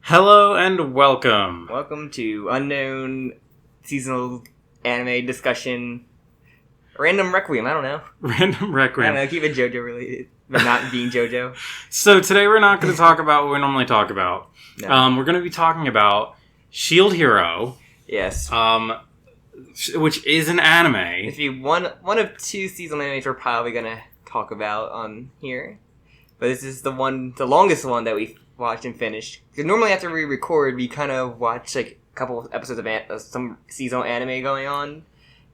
Hello and welcome. Welcome to Unknown Seasonal Anime Discussion. Random Requiem, I don't know. Random Requiem. I don't know, keep it JoJo related, but not being JoJo. So today we're not going to talk about what we normally talk about. No. We're going to be talking about Shield Hero. Yes. Which is an anime. If you one of two seasonal animes we're probably gonna talk about on here, but this is the longest one that we watched and finished. Because normally after we record, we kind of watch like a couple of episodes of some seasonal anime going on,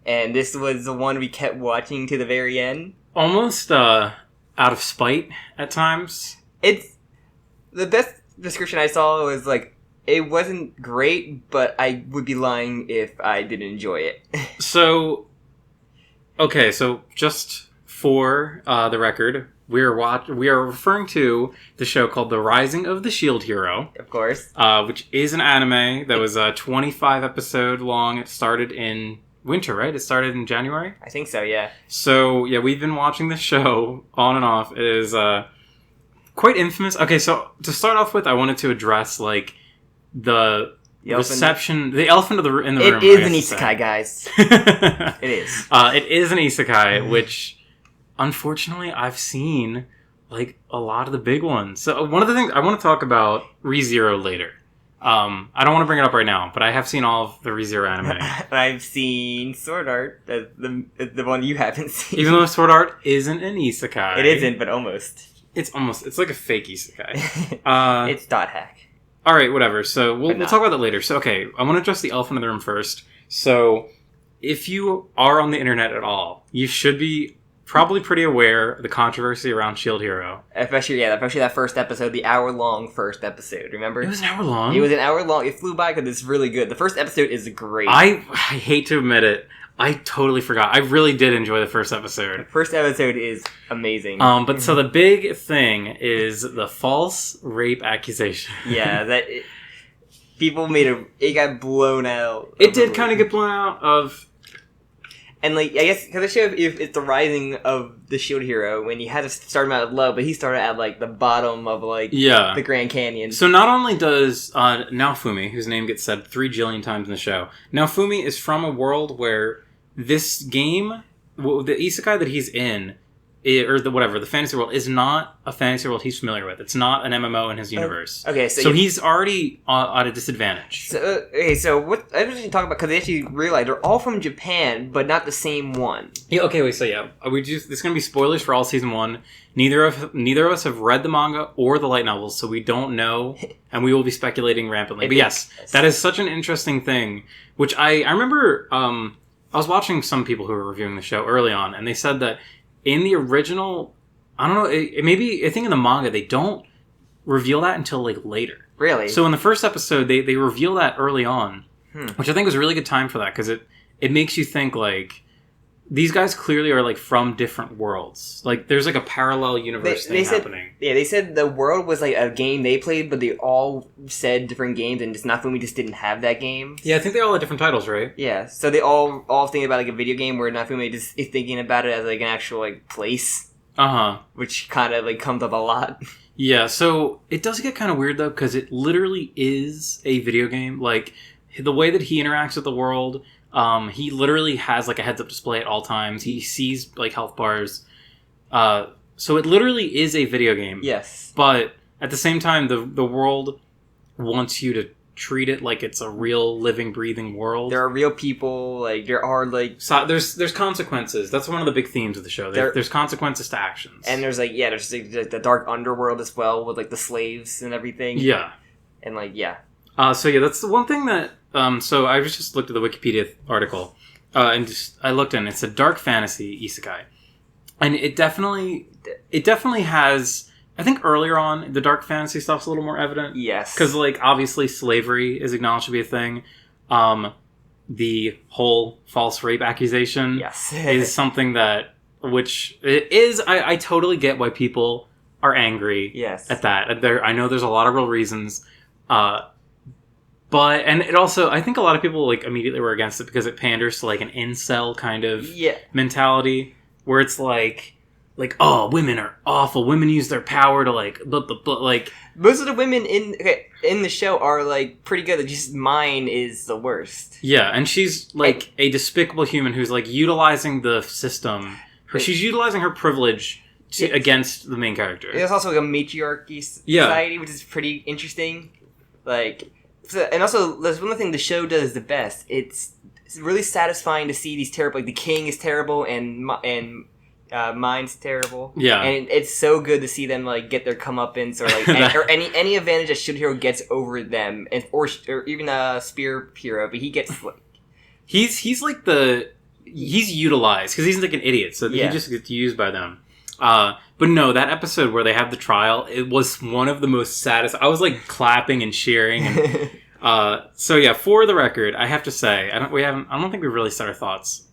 and this was the one we kept watching to the very end. Almost out of spite at times. It's the best description I saw was like, it wasn't great, but I would be lying if I didn't enjoy it. So just for the record, we are referring to the show called The Rising of the Shield Hero. Of course. Which is an anime that was 25 episode long. It started in winter, right? It started in January? I think so, yeah. So, yeah, we've been watching this show on and off. It is quite infamous. Okay, so to start off with, I wanted to address, like, the reception, the elephant in the room. It is an isekai, guys. It is. It is an isekai, which, unfortunately, I've seen, like, a lot of the big ones. So one of the things, I want to talk about ReZero later. I don't want to bring it up right now, but I have seen all of the ReZero anime. I've seen Sword Art, the one you haven't seen. Even though Sword Art isn't an isekai. It isn't, but almost. It's like a fake isekai. It's dot hack. All right, whatever. So we'll talk about that later. So, okay, I want to address the elephant in the room first. So, if you are on the internet at all, you should be probably pretty aware of the controversy around Shield Hero. Especially that first episode, the hour-long first episode, remember? It was an hour long? It was an hour long. It flew by because it's really good. The first episode is great. I hate to admit it. I totally forgot. I really did enjoy the first episode. The first episode is amazing. But so the big thing is the false rape accusation. Yeah, people it got blown out. It did kind of get blown out of... And, like, I guess, because the show, if it's the rising of the Shield Hero, when you had to start him out at low, but he started at, like, the bottom of, like, the Grand Canyon. So not only does Naofumi, whose name gets said 3 jillion times in the show, Naofumi is from a world where this game, the isekai that he's in, the fantasy world, is not a fantasy world he's familiar with. It's not an MMO in his universe. Okay, so he's already at a disadvantage. So what I was going to talk about, because they actually realized they're all from Japan, but not the same one. Yeah. Okay. Wait. So yeah, this is going to be spoilers for all season 1. Neither of us have read the manga or the light novels, so we don't know, and we will be speculating rampantly. But yes, that is such an interesting thing. Which I remember. I was watching some people who were reviewing the show early on, and they said that in the original, I don't know, I think in the manga they don't reveal that until like later. Really? So in the first episode, they reveal that early on, which I think was a really good time for that, because it makes you think, like, these guys clearly are, like, from different worlds. Like, there's, like, a parallel universe happening. Yeah, they said the world was, like, a game they played, but they all said different games, and just Naofumi just didn't have that game. Yeah, I think they all had different titles, right? Yeah, so they all think about, like, a video game where Naofumi just is thinking about it as, like, an actual, like, place. Uh-huh. Which kind of, like, comes up a lot. Yeah, so it does get kind of weird, though, because it literally is a video game. Like, the way that he interacts with the world... he literally has, like, a heads-up display at all times. He sees, like, health bars. So it literally is a video game. Yes. But at the same time, the world wants you to treat it like it's a real living, breathing world. There are real people. Like, there are, like... So there's consequences. That's one of the big themes of the show. There's consequences to actions. And there's, like, there's, like, the dark underworld as well, with, like, the slaves and everything. Yeah. And, like, yeah. So yeah, that's the one thing that... so I just looked at the Wikipedia article, and I looked in. It's a dark fantasy isekai, and it definitely has. I think earlier on the dark fantasy stuff's a little more evident. Yes, because, like, obviously slavery is acknowledged to be a thing. The whole false rape accusation, is something that, which it is. I totally get why people are angry. Yes, at that. I know there's a lot of real reasons. But, and it also, I think a lot of people, like, immediately were against it because it panders to, like, an incel kind of mentality, where it's like, like, oh, women are awful. Women use their power to like, like. Most of the women in the show are like pretty good. Just mine is the worst. Yeah, and she's like a despicable human who's like utilizing the system. She's utilizing her privilege against the main character. There's also like a matriarchy society, which is pretty interesting. Like, and also there's one thing the show does the best. It's really satisfying to see these terrible. Like the king is terrible and mine's terrible. Yeah, and it's so good to see them like get their comeuppance or like or any advantage that Shield Hero gets over them, and or even a Spear Hero, but he gets like he's utilized because he's like an idiot, so he just gets used by them. But no, that episode where they have the trial, it was one of the most saddest. I was like clapping and cheering. And, so yeah, for the record, I have to say I don't think we've really said our thoughts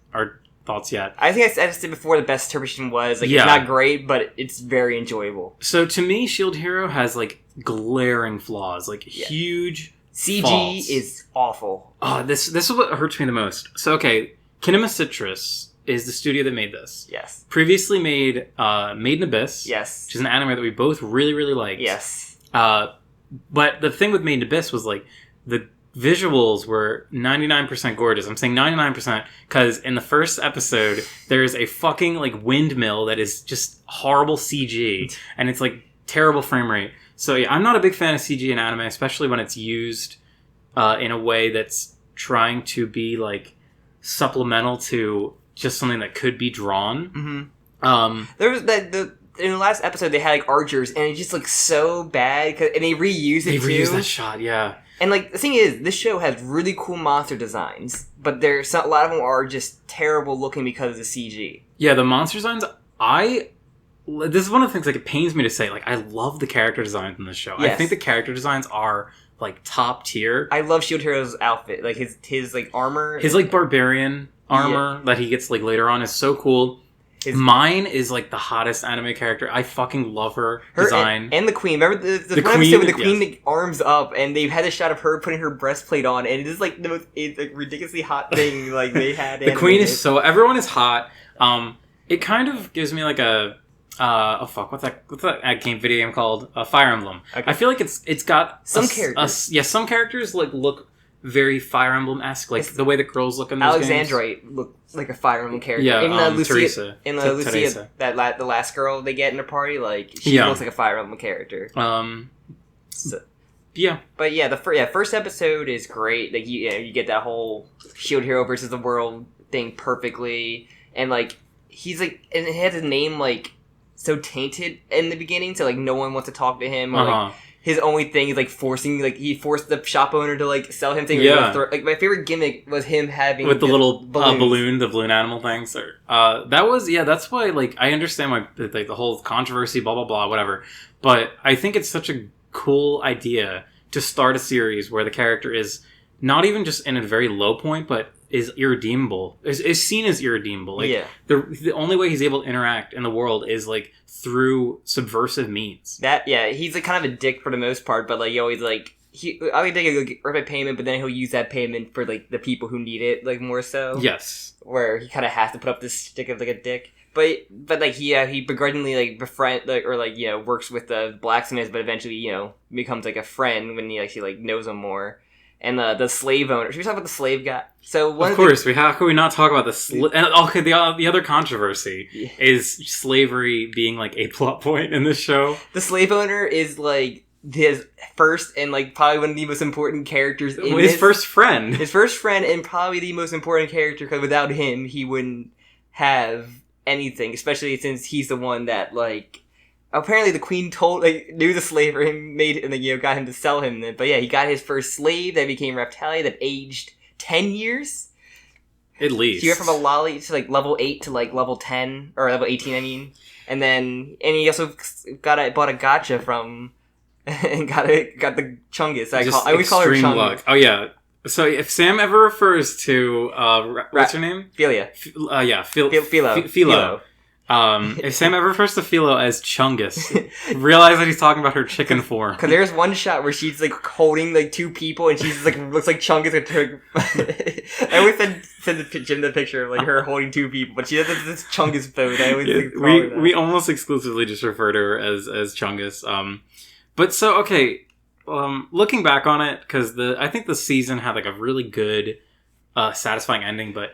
yet. I think I said before the best interpretation was like it's not great, but it's very enjoyable. So to me, Shield Hero has like glaring flaws, like huge CG faults. is awful. Oh, this is what hurts me the most. So okay, Kinema Citrus is the studio that made this. Yes. Previously made Made in Abyss. Yes. Which is an anime that we both really, really liked. Yes. But the thing with Made in Abyss was like the visuals were 99% gorgeous. I'm saying 99% because in the first episode there's a fucking like windmill that is just horrible CG and it's like terrible frame rate. So yeah, I'm not a big fan of CG in anime, especially when it's used in a way that's trying to be like supplemental to just something that could be drawn. Mm-hmm. There was in the last episode they had like archers and it just looks so bad and they reuse it too. They reuse that shot, yeah. And like the thing is, this show has really cool monster designs, but a lot of them are just terrible looking because of the CG. Yeah, the monster designs. This is one of the things like it pains me to say. Like I love the character designs in this show. Yes. I think the character designs are like top tier. I love Shield Hero's outfit, like his like armor, his like barbarian armor that he gets like later on is so cool. Mine is like the hottest anime character. I fucking love her design. And the queen. Remember the one episode where the queen like, arms up and they had a shot of her putting her breastplate on and it is like the most ridiculously hot thing like they had. The queen is everyone is hot. It kind of gives me like what's that game video game called? Fire Emblem. Okay. I feel like it's got some characters. Some characters like look very Fire Emblem-esque, like the way the girls look in those Alexandrite games. Look like a Fire Emblem character. Yeah, Lucia, Teresa. Lucia, the last girl they get in a party, like she looks like a Fire Emblem character. Yeah, but yeah, the first episode is great. Like you get that whole Shield Hero versus the world thing perfectly, and like he's like, and he has his name like so tainted in the beginning, so like no one wants to talk to him. Or, like, his only thing is like he forced the shop owner to like sell him things. Yeah. Like my favorite gimmick was him having with the little balloon animal things. That's why like I understand why like the whole controversy, blah blah blah, whatever. But I think it's such a cool idea to start a series where the character is not even just in a very low point, but is irredeemable. Is seen as irredeemable. Like the only way he's able to interact in the world is like through subversive means. He's like kind of a dick for the most part, but like he always like I think he'll rip a payment, but then he'll use that payment for like the people who need it, like more so. Yes, where he kind of has to put up this stick of like a dick. But like he begrudgingly like befriend like or like works with the blacksmiths, but eventually becomes like a friend when he actually like knows them more. And the slave owner. Should we talk about the slave guy? So of course, how can we not talk about the other controversy is slavery being like a plot point in this show. The slave owner is like his first and like probably one of the most important characters in his first friend. His first friend and probably the most important character because without him he wouldn't have anything, especially since he's the one that like apparently the queen knew the slave or got him to sell him. But yeah, he got his first slave that became Reptalia that aged 10 years. At least. He went from a lolly to like level 8 to like level 10, or level 18 I mean. And he also bought a gacha from, and got the Chungus. I always call her Chungus. Luck. Oh yeah. So if Sam ever refers to, what's her name? Philia. Philo. If Sam ever refers to Philo as Chungus, realize that he's talking about her chicken form. Because there's one shot where she's like holding like two people, and she's like looks like Chungus. I always send the picture of like her holding two people, but she has this Chungus pose. I always we almost exclusively just refer to her as Chungus. But so okay, looking back on it, because I think the season had like a really good, satisfying ending, but.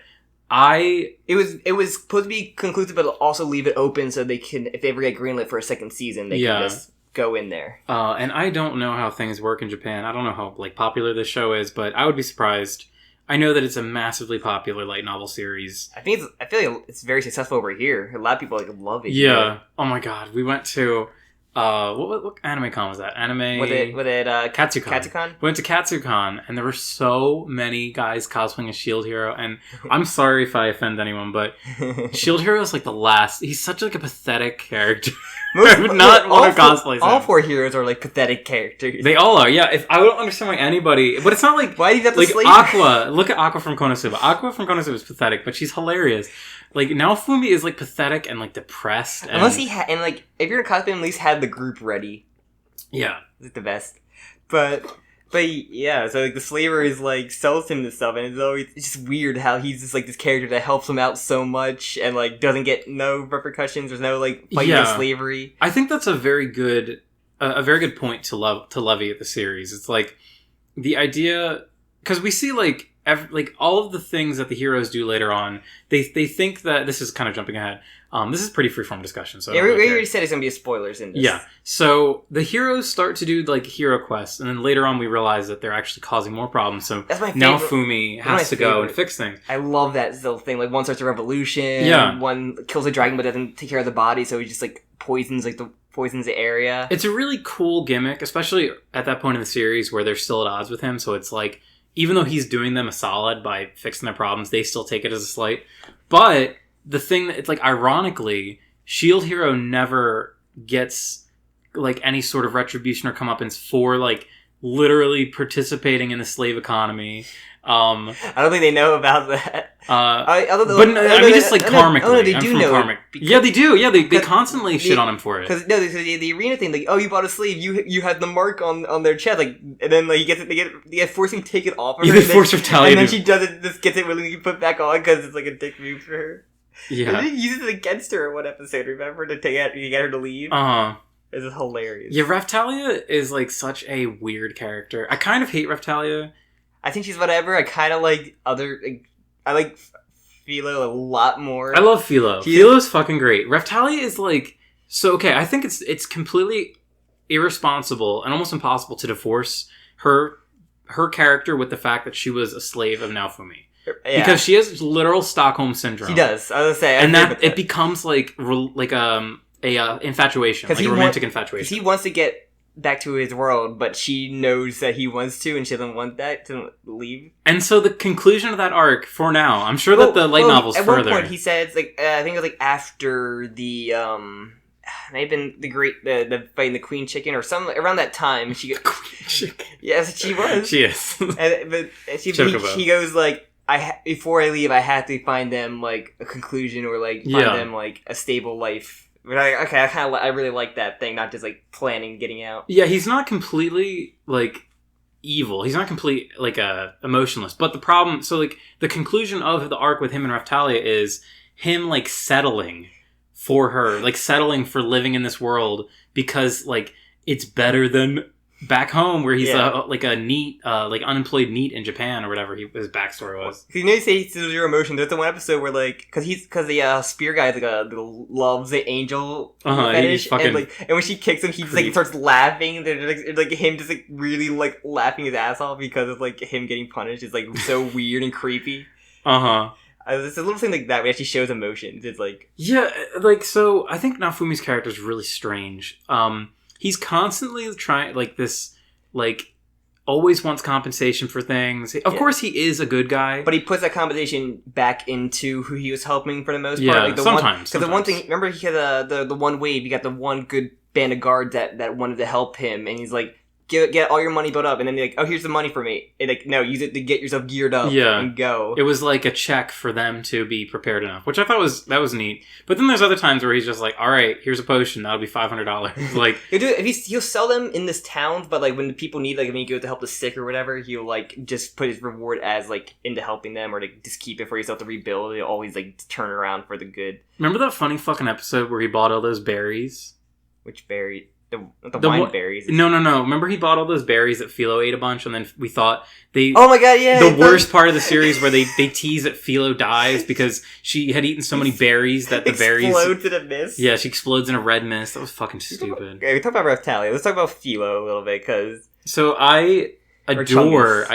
It was supposed to be conclusive, but also leave it open so they can, if they ever get greenlit for a second season, they can just go in there. And I don't know how things work in Japan. I don't know how like popular this show is, but I would be surprised. I know that it's a massively popular light novel series. I feel like it's very successful over here. A lot of people like love it. Yeah. Here. Oh my god, we went to. What anime con was that? Anime... Was it Katsucon. Katsucon? We went to Katsucon, and there were so many guys cosplaying as Shield Hero, and I'm sorry if I offend anyone, but Shield Hero is like the last... He's such like a pathetic character. I would not want to cosplay him. All four heroes are like pathetic characters. They all are, yeah. If I don't understand why anybody... But it's not like... Why do you have to like slave Aqua. Look at Aqua from Konosuba. Aqua from Konosuba is pathetic, but she's hilarious. Like, Naofumi is, like, pathetic and, like, depressed. And... Unless he had... And, like, if you're a cosplay, at least have the group ready. Yeah. It's like the best. But yeah, so, like, the slaver is, like, sells him this stuff, and it's just weird how he's just, like, this character that helps him out so much and, like, doesn't get no repercussions. There's no, like, fighting against slavery. I think that's a very good point to levy at the series. It's, like, the idea... Because we see, like... all of the things that the heroes do later on, they think that this is kind of jumping ahead. This is pretty freeform discussion. So yeah, we already said it's gonna be spoilers in this. Yeah, so the heroes start to do like hero quests, and then later on we realize that they're actually causing more problems. So that's my favorite. Now Fumi has to go and fix things. I love that little thing. Like one starts a revolution. Yeah. One kills a dragon but doesn't take care of the body, so he just like poisons the area. It's a really cool gimmick, especially at that point in the series where they're still at odds with him. So it's like. Even though he's doing them a solid by fixing their problems, they still take it as a slight. But the thing that it's like, ironically, Shield Hero never gets like any sort of retribution or comeuppance for like literally participating in the slave economy. I don't think they know about that. Just like karmically. Oh, no, they do know. Yeah, they do. Yeah, they constantly shit on him for it. Because the arena thing, like, oh, you bought a slave, you had the mark on their chest, like, and then like they force him to take it off. They force Revtalia, and then she doesn't just gets it willingly put back on because it's like a dick move for her. Yeah, and he uses it against her in one episode. Remember to get her to leave. This is hilarious. Yeah, Revtalia is like such a weird character. I kind of hate Revtalia. I think she's whatever. I kind of like I like Philo a lot more. I love Philo. Philo's fucking great. Revtalia is like... So, okay, I think it's completely irresponsible and almost impossible to divorce her character with the fact that she was a slave of Naofumi. Yeah. Because she has literal Stockholm Syndrome. She does. I was gonna say... And that it becomes like a infatuation. Like a romantic infatuation. Because he wants to get... back to his world, but she knows that he wants to, and she doesn't want that to leave. And so the conclusion of that arc, for now, I'm sure that the light novel's further. At one point, he says, like, I think it was like after the may have been the fight in the Queen Chicken or something around that time. She Queen Chicken. Yes, she was. She is. He goes like, before I leave, I have to find them like a conclusion or like find them like a stable life. But I really like that thing, not just like planning getting out. Yeah, he's not completely like evil. He's not complete like emotionless. But the problem, so like the conclusion of the arc with him and Revtalia is him like settling for her, like settling for living in this world because like it's better than back home where he's like a neat, like unemployed NEET in Japan or whatever his backstory was. You know, you say he feels zero emotion. There's the one episode where like, because the spear guy is like loves the angel fetish, and when she kicks him, he just like starts laughing. There's like him just like really like laughing his ass off because of like him getting punished. It's like so weird and creepy. It's a little thing like that. Where it actually shows emotions. It's like like so. I think Naofumi's character is really strange. He's constantly trying, like, this, like, always wants compensation for things. Of course, he is a good guy. But he puts that compensation back into who he was helping for the most part. Yeah, like sometimes. Because the one thing, remember, he had the one wave, he got the one good band of guards that wanted to help him, and he's like, get all your money built up, and then they're like, oh, here's the money for me. And like, no, use it to get yourself geared up and go. It was like a check for them to be prepared enough, which I thought was neat. But then there's other times where he's just like, all right, here's a potion, that'll be $500. Like he'll sell them in this town, but like when the people need, like when you go to help the sick or whatever, he'll like just put his reward as like into helping them, or to just keep it for yourself to rebuild. He'll always like turn around for the good. Remember that funny fucking episode where he bought all those berries? Which berry? The wine berries. No. Remember he bought all those berries that Philo ate a bunch, and then we thought they... Oh my god, yeah! The worst part of the series where they tease that Philo dies because she had eaten so many berries that the berries... Explodes in a mist? Yeah, she explodes in a red mist. That was fucking stupid. Okay, we talked about Raphtalia. Let's talk about Philo a little bit, because... So I adore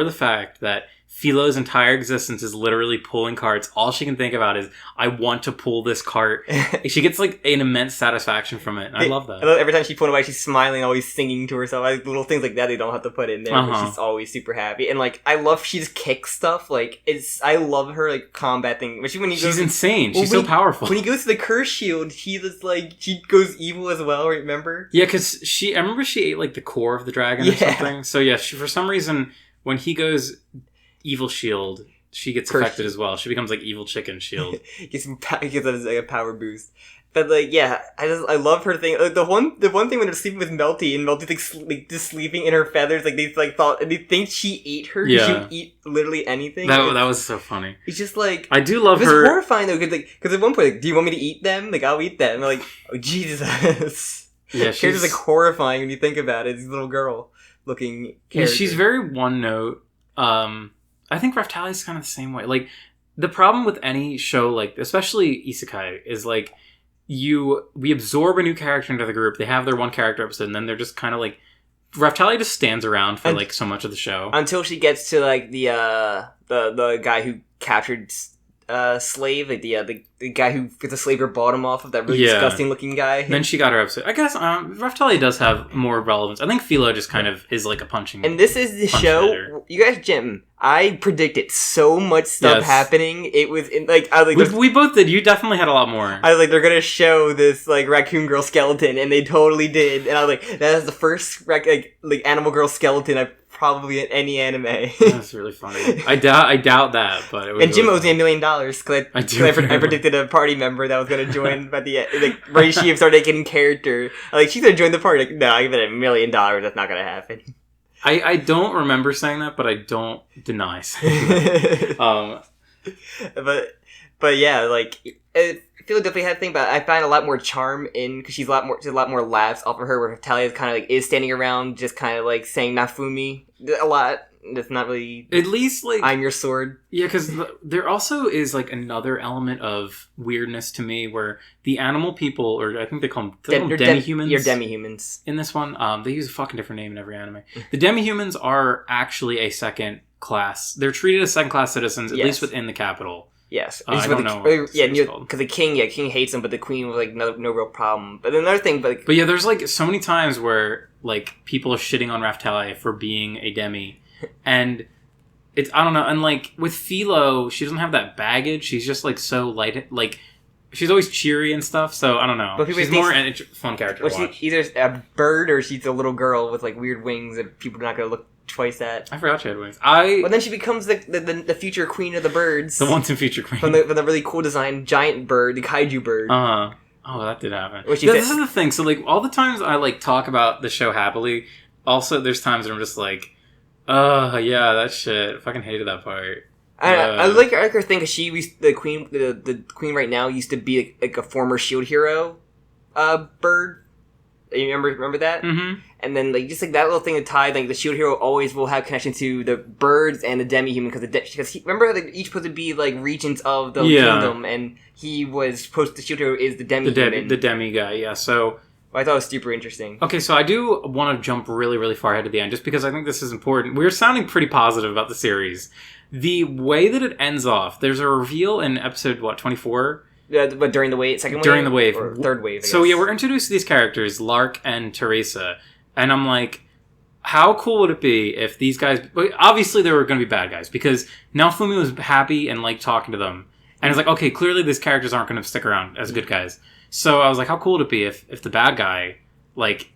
the fact that Philo's entire existence is literally pulling carts. All she can think about is, I want to pull this cart. She gets like an immense satisfaction from it. And I love that. I love every time she put away, she's smiling, always singing to herself. Like, little things like that they don't have to put in there. But she's always super happy. And like, I love she just kicks stuff. Like, I love her like combat thing. She's insane. She's so powerful. When he goes to the curse shield, she goes evil as well. Remember? Yeah, because I remember she ate like the core of the dragon or something. So yeah, for some reason when he goes evil shield, she gets affected as well. She becomes like evil chicken shield. Gets like a power boost. But like, yeah, I love her thing. Like, the one thing when they're sleeping with Melty, and Melty's like just sleeping in her feathers, like they think she ate her. Yeah, she would eat literally anything. That was so funny. It's just like, I do love her. It's horrifying though, because at one point, like, do you want me to eat them? Like, I'll eat them. And I'm like, oh Jesus. Yeah, she's just like horrifying when you think about it. This little girl looking character. Yeah, she's very one note. I think Raphtalia is kind of the same way. Like, the problem with any show, like, especially Isekai, is like, we absorb a new character into the group, they have their one character episode, and then they're just kind of like, Raphtalia just stands around for like so much of the show. Until she gets to like the guy who captured Slave, like the guy who gets a slave or bought him off of that really disgusting looking guy. And then she got her episode. I guess Raphtalia does have more relevance. I think Philo just kind of is like a punching. And this is the show. Hitter. You guys, Jim, I predicted so much stuff happening. It was I was like, we both did. You definitely had a lot more. I was like, they're gonna show this like raccoon girl skeleton, and they totally did. And I was like, that is the first like animal girl skeleton I've probably in any anime. That's really funny. I doubt that, but it was. And Jim owes me $1 million because I predicted a party member that was going to join by the like right. She started getting character. Like, she's going to join the party. Like, no, I give it $1 million. That's not going to happen. I don't remember saying that, but I don't deny saying that. But yeah, like, I feel definitely had a thing, but I find a lot more charm in, because she's a lot more laughs off of her, where Talia kind of like is standing around just kind of like saying Nafumi a lot. That's not really, at least like, I'm your sword. Yeah, because there also is like another element of weirdness to me where the animal people, or I think they call them demi-humans. You're demi-humans. In this one, they use a fucking different name in every anime. The demi-humans are actually a second class. They're treated as second class citizens, at least within the capital. Yes. I don't know. Because the king hates them, but the queen was like, no real problem. But then another thing, but yeah, there's like so many times where like people are shitting on Raphtalia for being a demi. And it's, I don't know, and like with Philo, she doesn't have that baggage. She's just like so light, like she's always cheery and stuff. So I don't know. But she's more a fun character to watch. She's either a bird or she's a little girl with like weird wings that people are not going to look twice at. I forgot she had wings. But then she becomes the future queen of the birds. The once and future queen. From the really cool design giant bird, the kaiju bird. Oh, that did happen. This is the thing. So like all the times I like talk about the show happily, also there's times where I'm just like, yeah, that shit. I fucking hated that part. I like her thing, because the queen right now used to be like a former Shield hero, bird. You remember that? Mm-hmm. And then like just like that little thing to tie, like the Shield hero always will have connection to the birds and the demi-human, because remember how each supposed to be like regions of the kingdom, and he was supposed the Shield hero is the demi-human, the demi guy. Yeah, so. I thought it was super interesting. Okay, so I do want to jump really, really far ahead to the end, just because I think this is important. We're sounding pretty positive about the series. The way that it ends off, there's a reveal in episode, 24? Yeah, but during the wave, during the wave. Or third wave, I guess. So yeah, we're introduced to these characters, Lark and Teresa, and I'm like, how cool would it be if these guys... Obviously, they were going to be bad guys, because Naofumi was happy and liked talking to them. And it's like, okay, clearly these characters aren't going to stick around as good guys. So I was like, how cool would it be if the bad guy, like,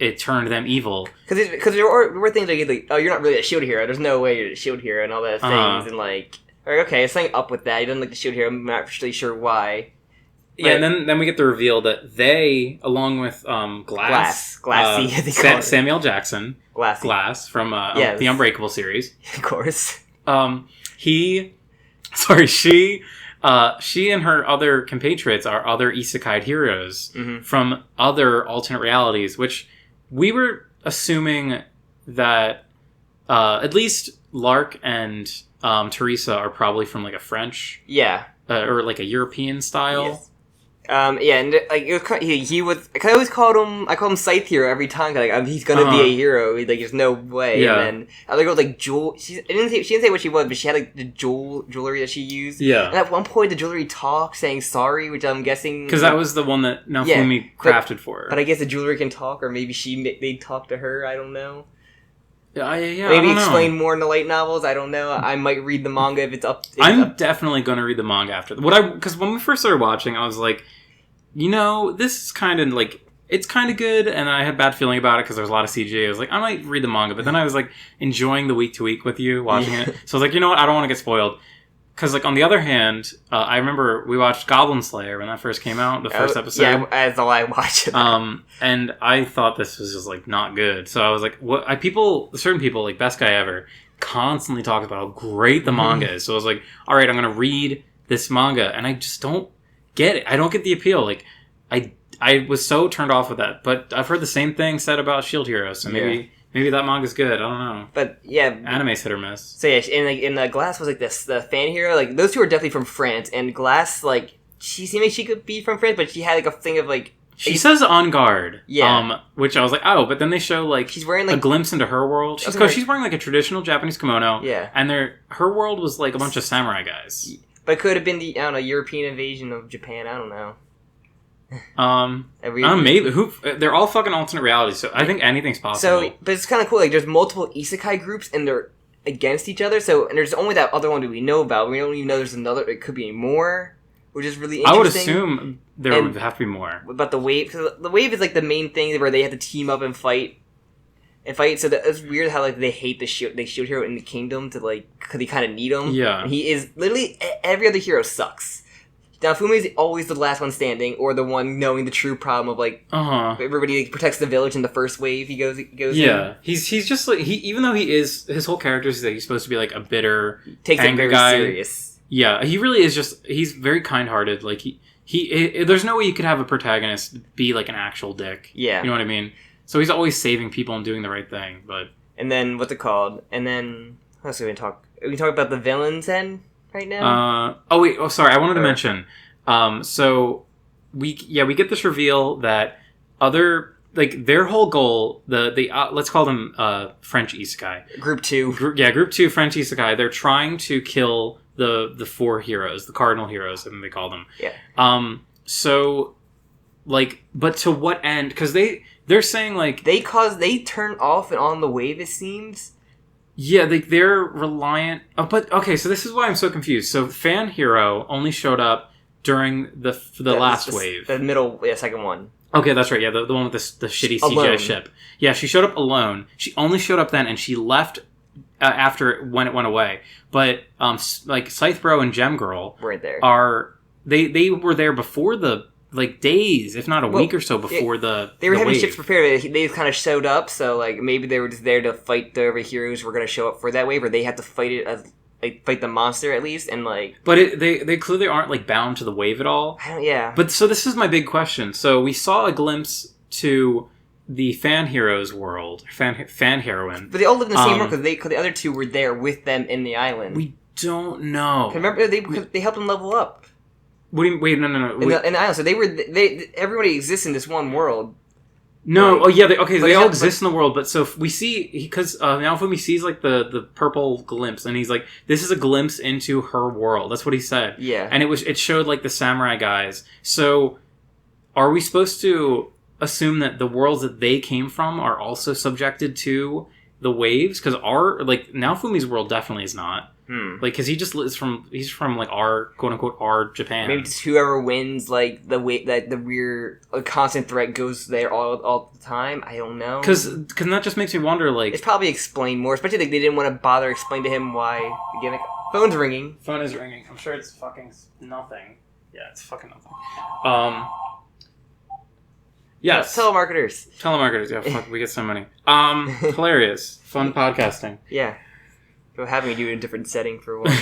it turned them evil. Because there were things like, oh, you're not really a shield hero. There's no way you're a shield hero and all that things. And like, okay, there's something up with that. He doesn't like the shield hero. I'm not really sure why. But, yeah, and then we get the reveal that they, along with Glassy, Samuel Jackson, Glass from the Unbreakable series, of course. She and her other compatriots are other isekai heroes from other alternate realities, which we were assuming that at least Lark and Teresa are probably from like a French, or like a European style. Yes. And like it was, he was. I always called him. I called him Scythe Hero every time. Like he's gonna be a hero. Like there's no way. Yeah. And then other girl like Jewel. She didn't say what she was, but she had like the jewelry that she used. Yeah. And at one point, the jewelry talked, saying sorry, which I'm guessing because that was the one that Naofumi crafted for her. But I guess the jewelry can talk, or maybe they talk to her. I don't know. Yeah. Maybe explain more in the light novels. I don't know. I might read the manga if it's up. I'm definitely going to read the manga after. Because when we first started watching, I was like, this is kind of like, it's kind of good, and I had a bad feeling about it because there was a lot of CG. I was like, I might read the manga, but then I was like enjoying the week to week with you watching it. So I was like, you know what? I don't want to get spoiled. Because like on the other hand, I remember we watched Goblin Slayer when that first came out, the first episode. Yeah, that's all I watched. And I thought this was just like not good. So I was like, certain people like Best Guy Ever constantly talk about how great the manga is. So I was like, all right, I'm going to read this manga, and I just don't get it. I don't get the appeal. Like I was so turned off with that. But I've heard the same thing said about Shield Hero, so maybe that manga's good. I don't know. But yeah, anime's hit or miss. So yeah, and the Glass was like the fan hero. Like those two are definitely from France, and Glass like she seemed like she could be from France, but she had like a thing of like she says on guard. Yeah. Which I was like, oh, but then they show like she's wearing like a glimpse into her world. She's wearing like a traditional Japanese kimono. Yeah. And her world was like a bunch of samurai guys. But it could have been the European invasion of Japan. I don't know. Maybe they're all fucking alternate realities, so I think anything's possible. So, but it's kind of cool. Like, there's multiple isekai groups, and they're against each other. So, and there's only that other one that we know about. We don't even know there's another. It could be more, which is really interesting. I would assume there would have to be more. But the wave, because the wave is like the main thing where they have to team up and fight. So it's weird how like they hate the shield hero in the kingdom to like because they kind of need him. Yeah, and he is literally every other hero sucks. Now Fumi is always the last one standing, or the one knowing the true problem of like everybody like, protects the village in the first wave. He goes. Yeah, in. he's just like even though he is his whole character is that he's supposed to be like a bitter, takes it very guy. Serious. Yeah, he really is just he's very kind-hearted. Like he there's no way you could have a protagonist be like an actual dick. Yeah, you know what I mean. So he's always saving people and doing the right thing. But and then what's it called? And then what else are we gonna talk? Are we talk about the villains then? Right now? Sorry. I wanted to mention. So we get this reveal that other like their whole goal. The let's call them French isekai. Group 2. Group 2 French isekai. They're trying to kill the 4 heroes, the cardinal heroes, I think they call them. Yeah. So like, but to what end? Because they're saying like they turn off and on the wave. It seems. Yeah, they're reliant... but, okay, so this is why I'm so confused. So, Fan Hero only showed up during the last wave. The second one. Okay, that's right, yeah, the one with the shitty CGI ship. Yeah, she showed up alone. She only showed up then, and she left when it went away. But, like, Scythe Bro and Gem Girl... Right there. They were there before the... Like days, if not a week or so before they were having ships prepared. They kind of showed up, so like maybe they were just there to fight the other heroes who were going to show up for that wave, or they had to fight it as like fight the monster at least, and like. But they clearly aren't like bound to the wave at all. Yeah. But so this is my big question. So we saw a glimpse to the fan heroes world, fan heroine. But they all live in the same world because the other two were there with them in the island. We don't know. Remember they helped them level up. What do you wait? No. In the island, so everybody exists in this one world. No, they all exist in the world, but so we see because Naofumi sees like the purple glimpse, and he's like, "This is a glimpse into her world." That's what he said. Yeah, and it showed like the samurai guys. So, are we supposed to assume that the worlds that they came from are also subjected to the waves, because our, like, Naofumi's world definitely is not. Like, because he's from like our quote unquote our Japan. Maybe just whoever wins, like the way that the rear constant threat goes there all the time. I don't know. Because that just makes me wonder. Like, it's probably explained more, especially like they didn't want to bother explain to him why the gimmick. Phone's ringing. Phone is ringing. I'm sure it's fucking nothing. Yeah, it's fucking nothing. Yes. Telemarketers. Yeah, fuck, we get so many. Hilarious. Fun podcasting. Yeah. So having you do it in a different setting for once.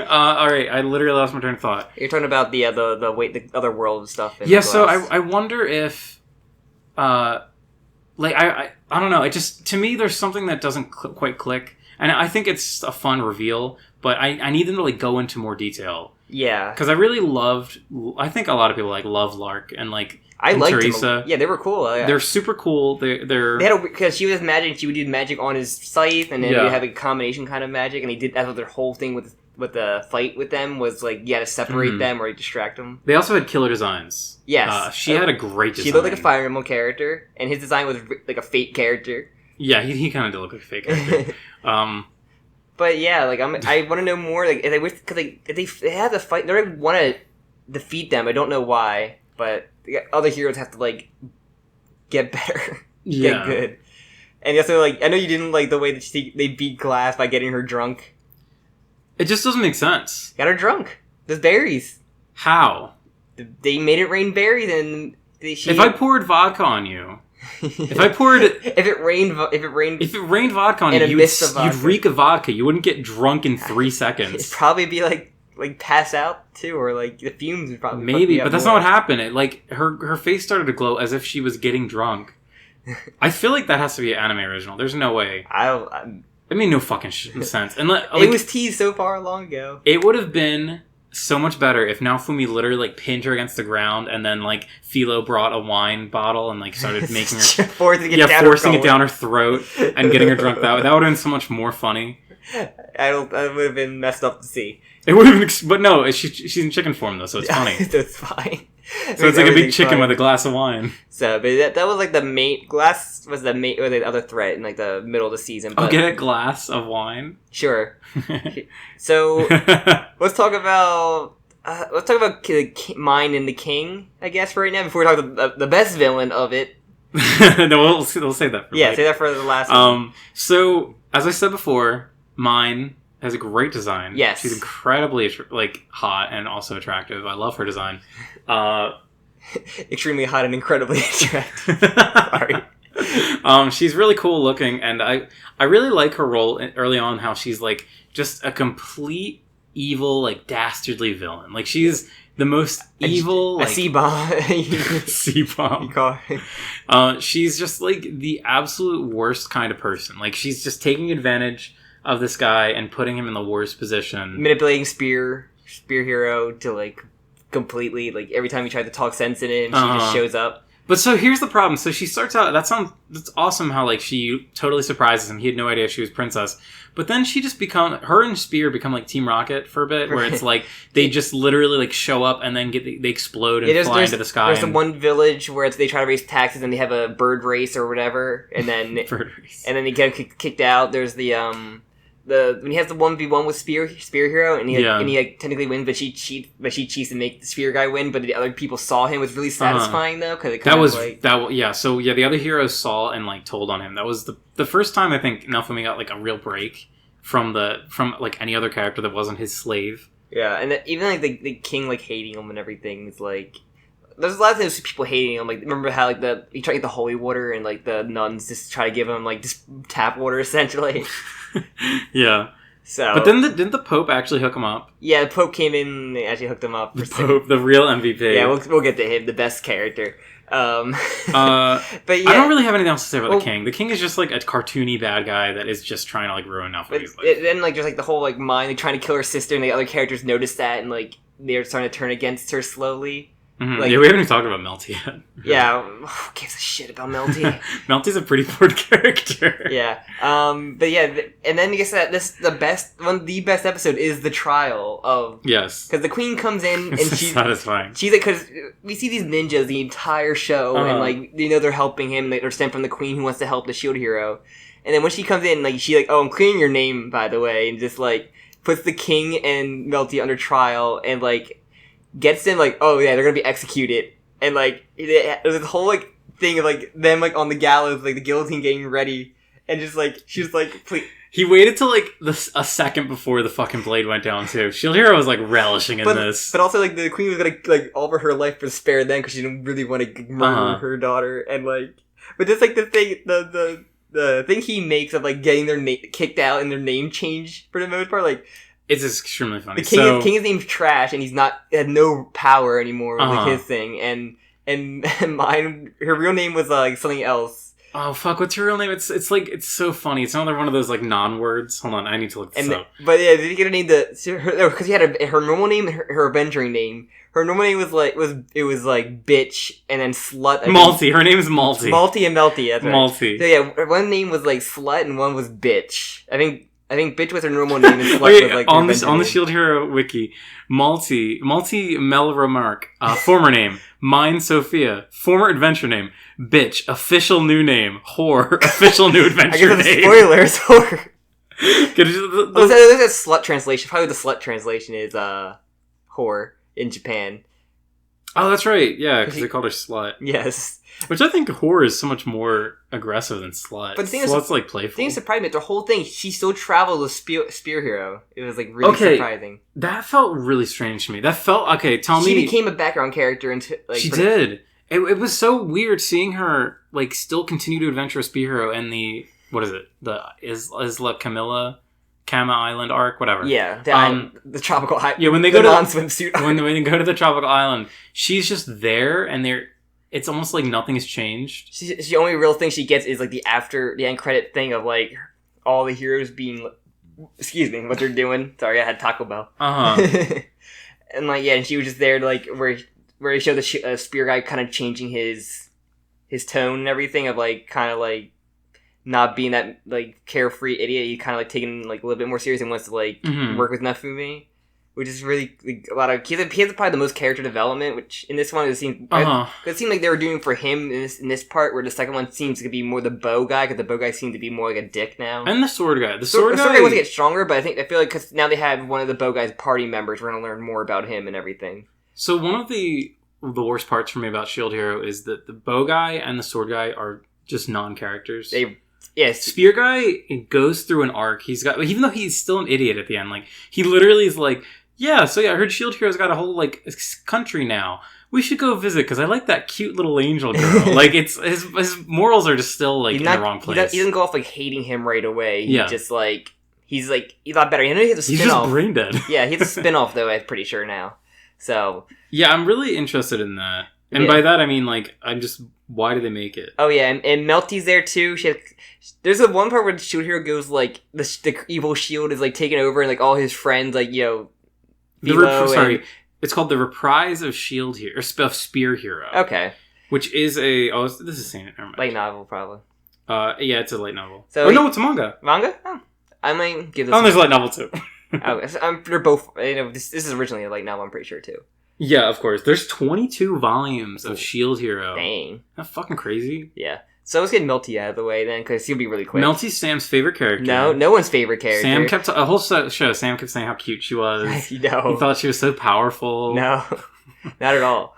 All right, I literally lost my train of thought. You're talking about the other world stuff. Yeah, so I wonder if, like I don't know. It just, to me, there's something that doesn't quite click, and I think it's a fun reveal, but I need them to like go into more detail. Yeah, because I really loved. I think a lot of people like love Lark and like. I liked Teresa. Yeah, they were cool. They're super cool. They had because she was magic. She would do magic on his scythe, and then they have a combination kind of magic. And he did that's what their whole thing with the fight with them was like. You had to separate them or distract them. They also had killer designs. Yes, she had a great design. She looked like a Fire Emblem character, and his design was like a fake character. Yeah, he kind of did look like a fake character. But yeah, like I want to know more. Like if they wish because if they have to fight, they want to defeat them. I don't know why, but. The other heroes have to like get better, get good, and also like I know you didn't like the way that they beat Glass by getting her drunk. It just doesn't make sense. Got her drunk. There's berries. How? They made it rain berries, and if I poured vodka on you, if it rained vodka on you, you'd reek of vodka. You wouldn't get drunk in 3 seconds. It'd probably be like pass out too, or like the fumes would probably maybe, but that's not what happened. It like her face started to glow as if she was getting drunk. I feel like that has to be an anime original. There's no way. It made no fucking sense. And like, it was teased so far long ago. It would have been so much better if Naofumi literally like pinned her against the ground, and then like Philo brought a wine bottle and like started making her forcing it down her throat and getting her drunk. That would have been so much more funny. That would have been messed up to see. It would have been, but no, she's in chicken form though, so it's funny. So it's fine. So it's like a big chicken with a glass of wine. So, but that was like the main. Glass was the main, or the other threat in like the middle of the season. But, I'll get a glass of wine. Sure. So let's talk about Mine and the King. I guess for right now, before we talk about the best villain of it. No, we'll save that for later. Save that for the last one. So as I said before, Mine has a great design. Yes. She's incredibly hot and also attractive. I love her design. Extremely hot and incredibly attractive. Sorry. She's really cool looking, and I really like her role early on, how she's like just a complete evil, like dastardly villain. Like she's the most evil, a C-bomb. C-bomb. She's just like the absolute worst kind of person. Like she's just taking advantage of this guy and putting him in the worst position. Manipulating Spear Hero to like completely, like every time you try to talk sense in it, she just shows up. But so here's the problem. So she starts out, that's awesome how like she totally surprises him. He had no idea she was princess. But then she just her and Spear become like Team Rocket for a bit, where it's like they just literally like show up and then they explode and fly into the sky. There's the one village where they try to raise taxes and they have a bird race or whatever, and then and then they get kicked out. There's when he has the 1v1 with Spear Hero, and he technically wins, but she cheats and make the Spear guy win. But the other people saw him. It was really satisfying though, because So the other heroes saw and like told on him. That was the first time I think Naofumi got like a real break from like any other character that wasn't his slave. Yeah, and even like the king like hating him and everything is like. There's a lot of those people hating him. Like, remember how like he tried to get the holy water and like the nuns just try to give him like just tap water essentially. Yeah. So, but then didn't the Pope actually hook him up? Yeah, the Pope came in and they actually hooked him up. The Pope, the real MVP. Yeah, we'll get to him, the best character. But yeah, I don't really have anything else to say about the King. The King is just like a cartoony bad guy that is just trying to like ruin Naofumi's life. Then like there's like the whole like Mine like trying to kill her sister, and the other characters notice that, and like they're starting to turn against her slowly. Mm-hmm. Like, yeah, we haven't even talked about Melty yet. Yeah, who gives a shit about Melty? Melty's a pretty poor character. Yeah, but yeah, and then I guess that the best episode is the trial of because the Queen comes in and she's satisfying. She's like, because we see these ninjas the entire show, and like they're helping him. They're sent from the Queen who wants to help the shield hero, And then when she comes in, like, she, like, oh, I'm clearing your name, by the way, and just, like, puts the king and Melty under trial, and, like, gets them, like, oh, yeah, they're gonna be executed. And, like, there's this whole, like, thing of, like, them, like, on the gallows, like, the guillotine getting ready, and just, like, she's, like, please. He waited till, like, a second before the fucking blade went down, too. Shield Hero was, like, relishing in this. But also, like, the queen was gonna, like, offer her life for spare then, because she didn't really want to murder her daughter, and, like, but just, like, the thing, the thing he makes of, like, getting their kicked out and their name changed, for the most part, like... It's extremely funny. The king's name's Trash, and he's had no power anymore, like, his thing, and mine, her real name was, like, something else. Oh, fuck, what's her real name? It's like, it's so funny. It's another one of those, like, non-words. Hold on, I need to look this up. But yeah, did you get a name because he had her normal name and her avenging name. Her normal name was like, bitch, and then slut. Malty, her name is Malty. Malty and Melty, that's right. Malty. So yeah, one name was, like, slut and one was bitch. I think bitch was her normal name and slut was, like, on the Shield Hero wiki, Malty Melromark, former name, Mine Sophia, former adventure name, bitch, official new name, whore, official new adventure name. Spoilers, whore. There's a slut translation. Probably the slut translation is whore in Japan. Oh, that's right. Yeah, because they called her slut. Yes. Which I think whore is so much more aggressive than slut. But slut's like playful. The thing that surprised me, the whole thing, she still traveled with Spear Hero. It was, like, really surprising. That felt really strange to me. That felt, tell me. She became a background character into, like... She did. It was so weird seeing her, like, still continue to adventure with Spear Hero and the, what is it? The Isla Kama Island arc, whatever. Yeah, the tropical island. Yeah, when they go to non-swimsuit when they go to the tropical island, she's just there, and it's almost like nothing has changed. The only real thing she gets is, like, the end credit thing of, like, all the heroes being, excuse me, what they're doing. Sorry, I had Taco Bell. And, like, yeah, and she was just there, like, where they show the spear guy kind of changing his tone and everything of, like, kind of, like, not being that, like, carefree idiot. He kind of, like, taking, like, a little bit more serious and wants to, like, work with Nafumi. Which is really, like, a lot of... He has probably the most character development, which in this one it seemed... It seemed like they were doing for him in this part, where the second one seems to be more the bow guy, because the bow guy seemed to be more like a dick now. And the sword guy. The sword guy wants to get stronger, but I feel like because now they have one of the bow guy's party members, we're going to learn more about him and everything. So one of the worst parts for me about Shield Hero is that the bow guy and the sword guy are just non-characters. Yes. Spear guy goes through an arc. He's got... Even though he's still an idiot at the end, like, he literally is like... Yeah, so yeah, I heard Shield Hero's got a whole, like, country now. We should go visit, because I like that cute little angel girl. Like, it's his morals are just still, like, in the wrong place. He doesn't go off, like, hating him right away. He's just, like, he's a lot better. I know he has a spin-off. He's just brain dead. Yeah, he has a spin-off, though, I'm pretty sure now. So... Yeah, I'm really interested in that. And by that, I mean, like, why do they make it? Oh, yeah, and Melty's there, too. There's a one part where the Shield Hero goes, like, the evil shield is, like, taken over, and, like, all his friends, like, it's called The Reprise of Shield Hero, or of Spear Hero. Okay. Which is this is saying it. Never mind. Light novel, probably. Yeah, it's a light novel. So no, it's a manga. Manga? Oh, I might give this. Oh, there's a light novel too. They're both. This is originally a light novel. I'm pretty sure too. Yeah, of course. There's 22 volumes of Shield Hero. Dang. That's fucking crazy. Yeah. So let's get Melty out of the way then, because he'll be really quick. Melty's Sam's favorite character. No one's favorite character. Sam kept a whole show. Sam kept saying how cute she was. No. He thought she was so powerful. No, not at all.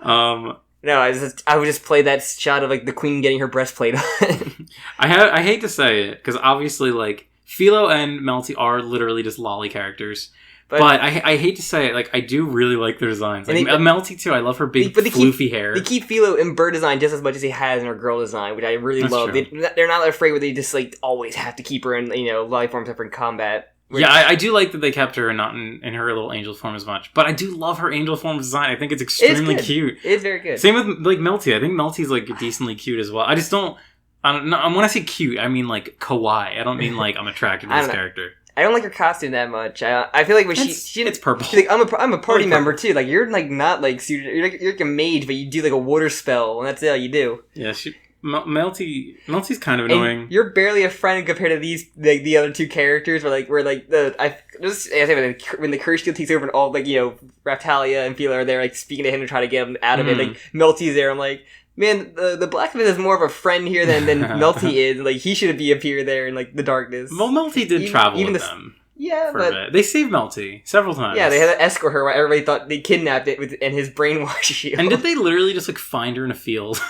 No, I would just play that shot of, like, the queen getting her breastplate on. I hate to say it, because obviously, like, Philo and Melty are literally just lolly characters. But I hate to say it, like, I do really like their designs. Like, Melty, too. I love her big, floofy hair. They keep Philo in bird design just as much as he has in her girl design, which I really love. They're not afraid where they just, like, always have to keep her in, life form except for in combat. Yeah, I do like that they kept her not in her little angel form as much. But I do love her angel form design. I think it's extremely cute. It's very good. Same with, like, Melty. I think Melty's, like, decently cute as well. I just don't... when I say cute, I mean, like, kawaii. I don't mean, like, I'm attracted to this character. I don't like her costume that much. I feel like when it's purple. She's like, I'm a party member too. Like, you're, like, not, like, suited. You're like a mage, but you do, like, a water spell, and that's all you do. Yeah, Melty's kind of annoying. And you're barely a friend compared to these, like, the other two characters. When the curse shield takes over and all, like, Raftalia and Philo are there, like, speaking to him to try to get him out of it. Like, Melty's there. I'm like, Man, the blacksmith is more of a friend here than Melty is. Like, he should appear there in, like, the darkness. Well, Melty did travel with them. Yeah, but... They saved Melty several times. Yeah, they had to escort her while everybody thought they kidnapped it and his brainwash shield. And did they literally just, like, find her in a field?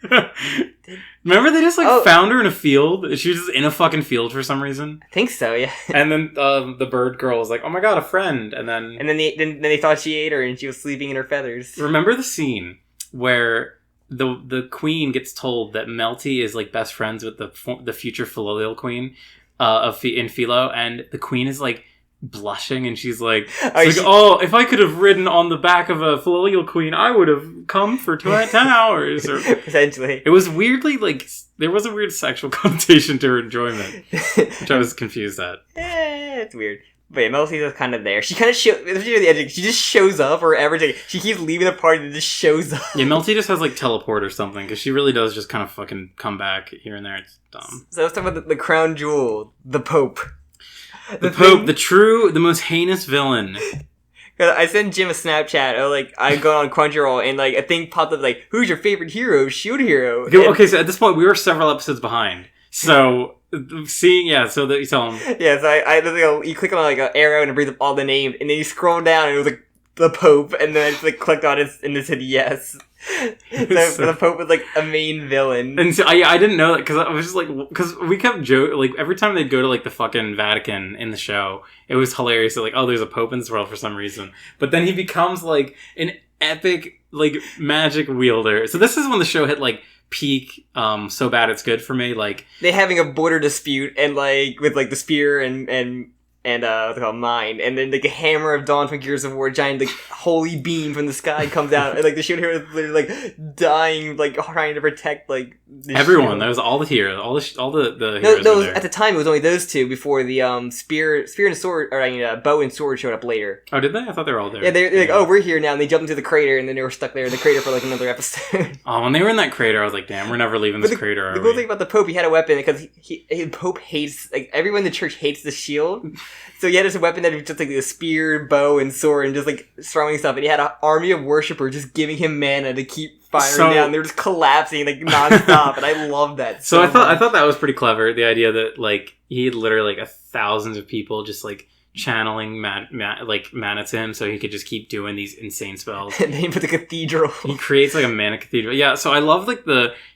Remember they just, like, found her in a field? She was just in a fucking field for some reason? I think so, yeah. And then the bird girl was like, oh my god, a friend. And then they thought she ate her and she was sleeping in her feathers. Remember the scene where... The queen gets told that Melty is like best friends with the future Filial queen in Philo, and the queen is like blushing, and she's like, if I could have ridden on the back of a Filial queen, I would have come for 10 hours. Or, potentially. It was weirdly like there was a weird sexual connotation to her enjoyment, which I was confused at. It's weird. But yeah, Melty's just kind of there. She kind of she just shows up, or everything. She keeps leaving the party and just shows up. Yeah, Melty just has like teleport or something, because she really does just kind of fucking come back here and there. It's dumb. So let's talk about the crown jewel, the Pope. The Pope, the most heinous villain. I sent Jim a Snapchat. I go on Crunchyroll, and like a thing popped up like, "Who's your favorite hero? Shield hero?" Okay, so at this point we were several episodes behind. So. So that you tell him. Yeah, so you click on like an arrow and it brings up all the names, and then you scroll down and it was like the Pope, and then I just like clicked on it and it said yes. So the Pope was like a main villain. And so I didn't know that, because I was just like, because we kept joking, like every time they'd go to like the fucking Vatican in the show, it was hilarious. So like, oh, there's a Pope in this world for some reason, but then he becomes like an epic like magic wielder. So this is when the show hit like peak so bad it's good for me. Like they having a border dispute, and like with like the spear and what's it called, mine, and then like a hammer of Dawn from Gears of War, giant like holy beam from the sky comes out, and like the shield hero is literally like dying, like trying to protect like everyone shield. That was all the heroes, all the heroes no, were there. At the time it was only those two before the spear and sword, or bow and sword showed up later. Oh, did they? I thought they were all there. Yeah, they're like, oh, we're here now, and they jumped into the crater, and then they were stuck there in the crater for like another episode. Oh, when they were in that crater, I was like, damn, we're never leaving this crater. The cool thing about the Pope, he had a weapon, because the Pope hates, like, everyone in the church hates the shield. So he had this weapon that was just like a spear, bow, and sword, and just like throwing stuff. And he had an army of worshippers just giving him mana to keep firing down. They were just collapsing like nonstop, and I love that. So I thought that was pretty clever. The idea that like he had literally like thousands of people just like channeling mana to him, so he could just keep doing these insane spells. And then he put the cathedral. He creates like a mana cathedral. Yeah, so I love like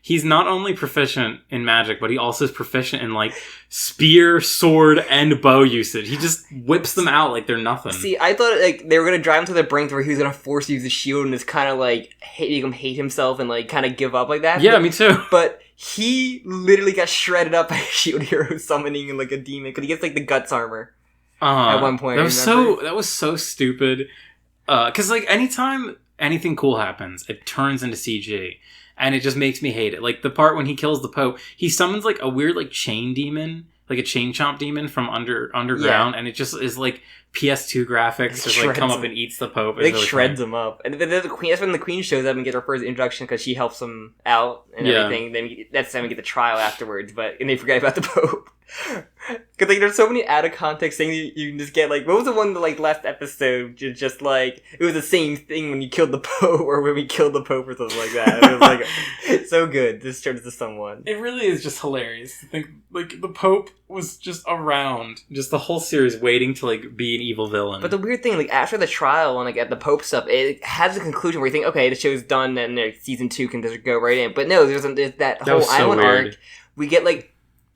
he's not only proficient in magic, but he also is proficient in like spear, sword, and bow usage. He just whips them out like they're nothing. See, I thought like they were gonna drive him to the brink where he was gonna force to use the shield and just kind of like make him hate himself and like kind of give up like that. Yeah, me too. But he literally got shredded up by a shield hero summoning like a demon, because he gets like the guts armor. At one point, that was so stupid. Because like anytime anything cool happens, it turns into CG, and it just makes me hate it. Like the part when he kills the Pope, he summons like a weird like chain demon, like a chain chomp demon from underground, and it just is like PS2 graphics. Just like come up and eats the Pope. It really shreds him up, and the queen. That's when the queen shows up and gets her first introduction, because she helps him out and everything. Then that's the time we get the trial afterwards, and they forget about the Pope. Because like there's so many out of context things you can just get. Like, what was the one that like last episode just like it was the same thing when you killed the Pope, or when we killed the Pope, or something like that. It was like it's so good. This turns to someone. It really is just hilarious to think like the Pope was just around just the whole series waiting to like be an evil villain. But the weird thing, like after the trial and like at the Pope stuff, it has a conclusion where you think, okay, the show's done, and season 2 can just go right in. But no, there's that whole island arc. We get like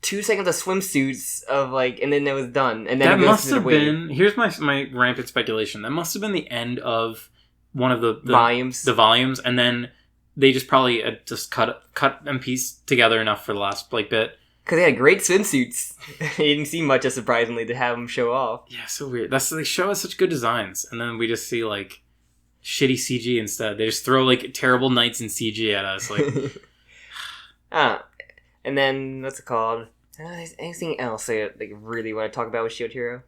2 seconds of swimsuits of like, and then it was done. And then that must have been. Here's my rampant speculation. That must have been the end of one of the volumes. The volumes, and then they just probably just cut and pieced together enough for the last like bit. Because they had great swimsuits. It didn't seem much, as surprisingly, to have them show off. Yeah, so weird. They show us such good designs, and then we just see like shitty CG instead. They just throw like terrible knights in CG at us, like. And then what's it called? Anything else I like really want to talk about with Shield Hero?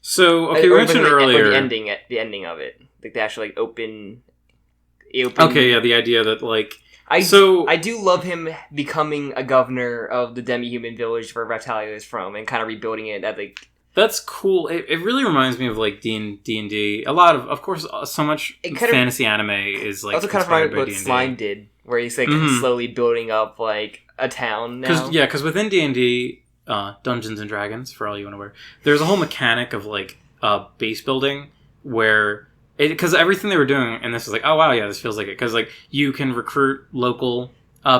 So okay, we mentioned earlier the ending of it, like the actual like open. Okay, yeah, the idea that like I do love him becoming a governor of the demi-human village where Raptalia is from, and kind of rebuilding it at like That's cool. It really reminds me of like D&D. A lot of course, so much fantasy anime is like also kind of reminds me what Slime did, where he's like slowly building up like a town now. Because within D&D, Dungeons and Dragons, for all you unaware, there's a whole mechanic of like base building where because everything they were doing, and this was like, oh wow, yeah, this feels like it, because like you can recruit local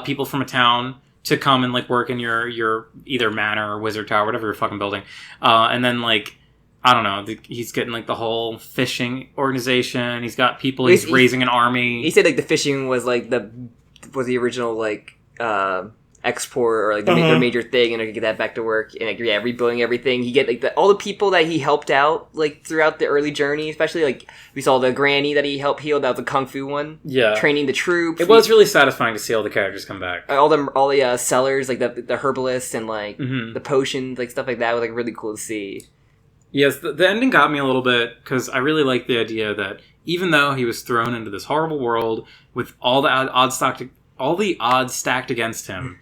people from a town to come and like work in your either manor or wizard tower, whatever you're fucking building, and then like I don't know, he's getting like the whole fishing organization. He's got people. He's raising an army. He said like the fishing was like the original like export or like the major thing, and I could get that back to work and like rebuilding everything. He get like all the people that he helped out like throughout the early journey, especially like we saw the granny that he helped heal. That was the kung fu one. Yeah, training the troops. It was really satisfying to see all the characters come back. All the sellers, like the herbalists and like the potions, like stuff like that was like really cool to see. Yes, the ending got me a little bit because I really liked the idea that even though he was thrown into this horrible world with all the odds stacked against him,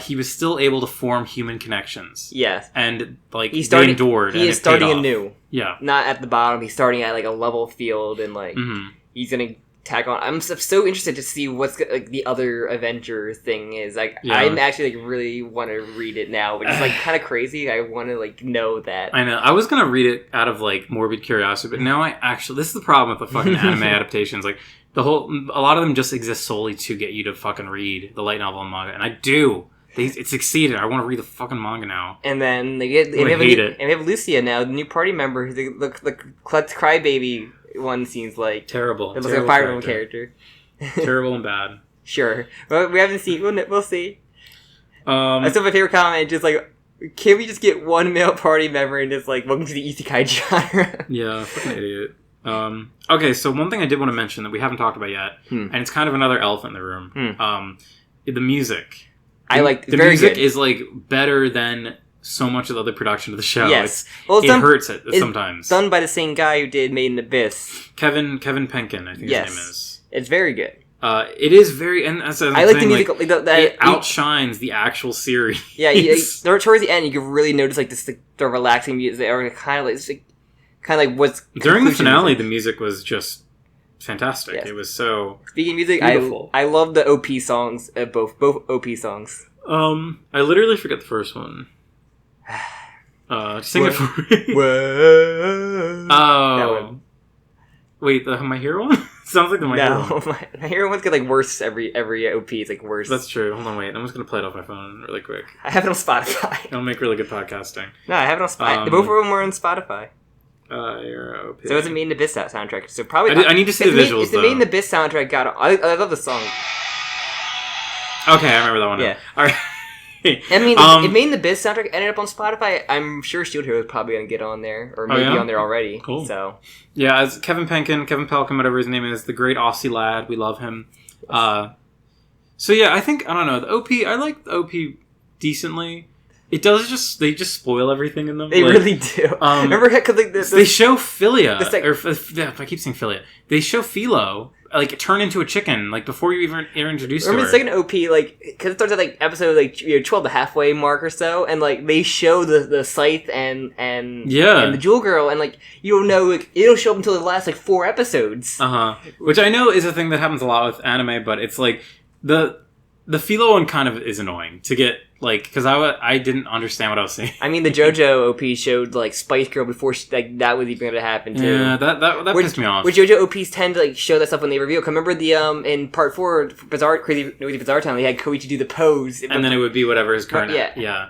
he was still able to form human connections. Yes. And, like, he endured. He is starting anew. Yeah. Not at the bottom. He's starting at, like, a level field, and, like, he's going to tack on. I'm so interested to see what's, like, the other Avenger thing is. Like, I'm actually, like, really want to read it now, which is, like, kind of crazy. I want to, like, know that. I know. I was going to read it out of, like, morbid curiosity, but now this is the problem with the fucking anime adaptations. Like, a lot of them just exist solely to get you to fucking read the light novel and manga, and I do. It succeeded. I want to read the fucking manga now. And then we have Lucia now, the new party member. The Klutz Crybaby one seems like terrible. It looks like a Fire Emblem character. Terrible and bad. Sure. Well, we haven't seen. We'll see. That's my favorite comment. Just like, can we just get one male party member and just like welcome to the isekai genre? Yeah, fucking idiot. Okay, so one thing I did want to mention that we haven't talked about yet, and it's kind of another elephant in the room. The music. I like the very music good. Is like better than so much of the other production of the show. Yes, it hurts it sometimes. It's done by the same guy who did Made in Abyss. Kevin Penkin, I think his name is. It's very good. It is very, and as I like the music. Like, it outshines the actual series. Yeah, towards the end, you can really notice like this the relaxing music, or kind of like what's during the finale. The music was just fantastic. Yes. It was so speaking of music, beautiful. I love the OP songs, both OP songs. I literally forget the first one. Sing it for me. Oh, wait, the My Hero one sounds like the My Hero one. My Hero one's got like worse every OP is like worse. That's true. Hold on, wait. I'm just gonna play it off my phone really quick. I have it on Spotify. It'll make really good podcasting. No, I have it on Spotify. Both of them were on Spotify. OP. So it's a Made in Abyss soundtrack. So probably I need to see the visuals. If the Made in Abyss soundtrack got I love the song. Okay, I remember that one. Yeah. All right. I mean, if Made in Abyss soundtrack ended up on Spotify, I'm sure Shield Hero is probably going to get on there, or maybe on there already. Cool. So yeah, as Kevin Pelkin, whatever his name is, the great Aussie lad, we love him. So yeah, I don't know, the OP. I like the OP decently. It does they just spoil everything in them. They really do. Remember, because they show Philia, I keep saying Philia. They show Philo like turn into a chicken like before you even introduced her. Remember the second OP, like because it starts at like episode like 12, the halfway mark or so, and like they show the scythe and the Jewel Girl, and like you don't know, like it'll show up until the last like 4 episodes. Which I know is a thing that happens a lot with anime, but it's like the Philo one kind of is annoying to get. Like, because I didn't understand what I was saying. I mean, the JoJo OP showed, like, Spice Girl before that was even going to happen, too. Yeah, that pissed me off. Which JoJo OPs tend to, like, show that stuff when they reveal. Remember in Part 4, Crazy Bizarre Town, they had Koichi do the pose. And then it would be whatever his current... Yeah.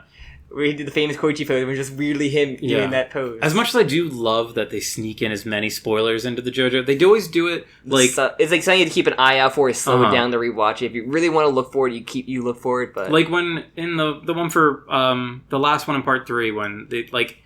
Where he did the famous Koichi pose, and it was just weirdly him doing that pose. As much as I do love that they sneak in as many spoilers into the JoJo, they always do it like... it's like something you have to keep an eye out for, slow it down to rewatch it. If you really want to look for it, you look for it, but... Like when, in the one for, the last one in Part 3, when they, like...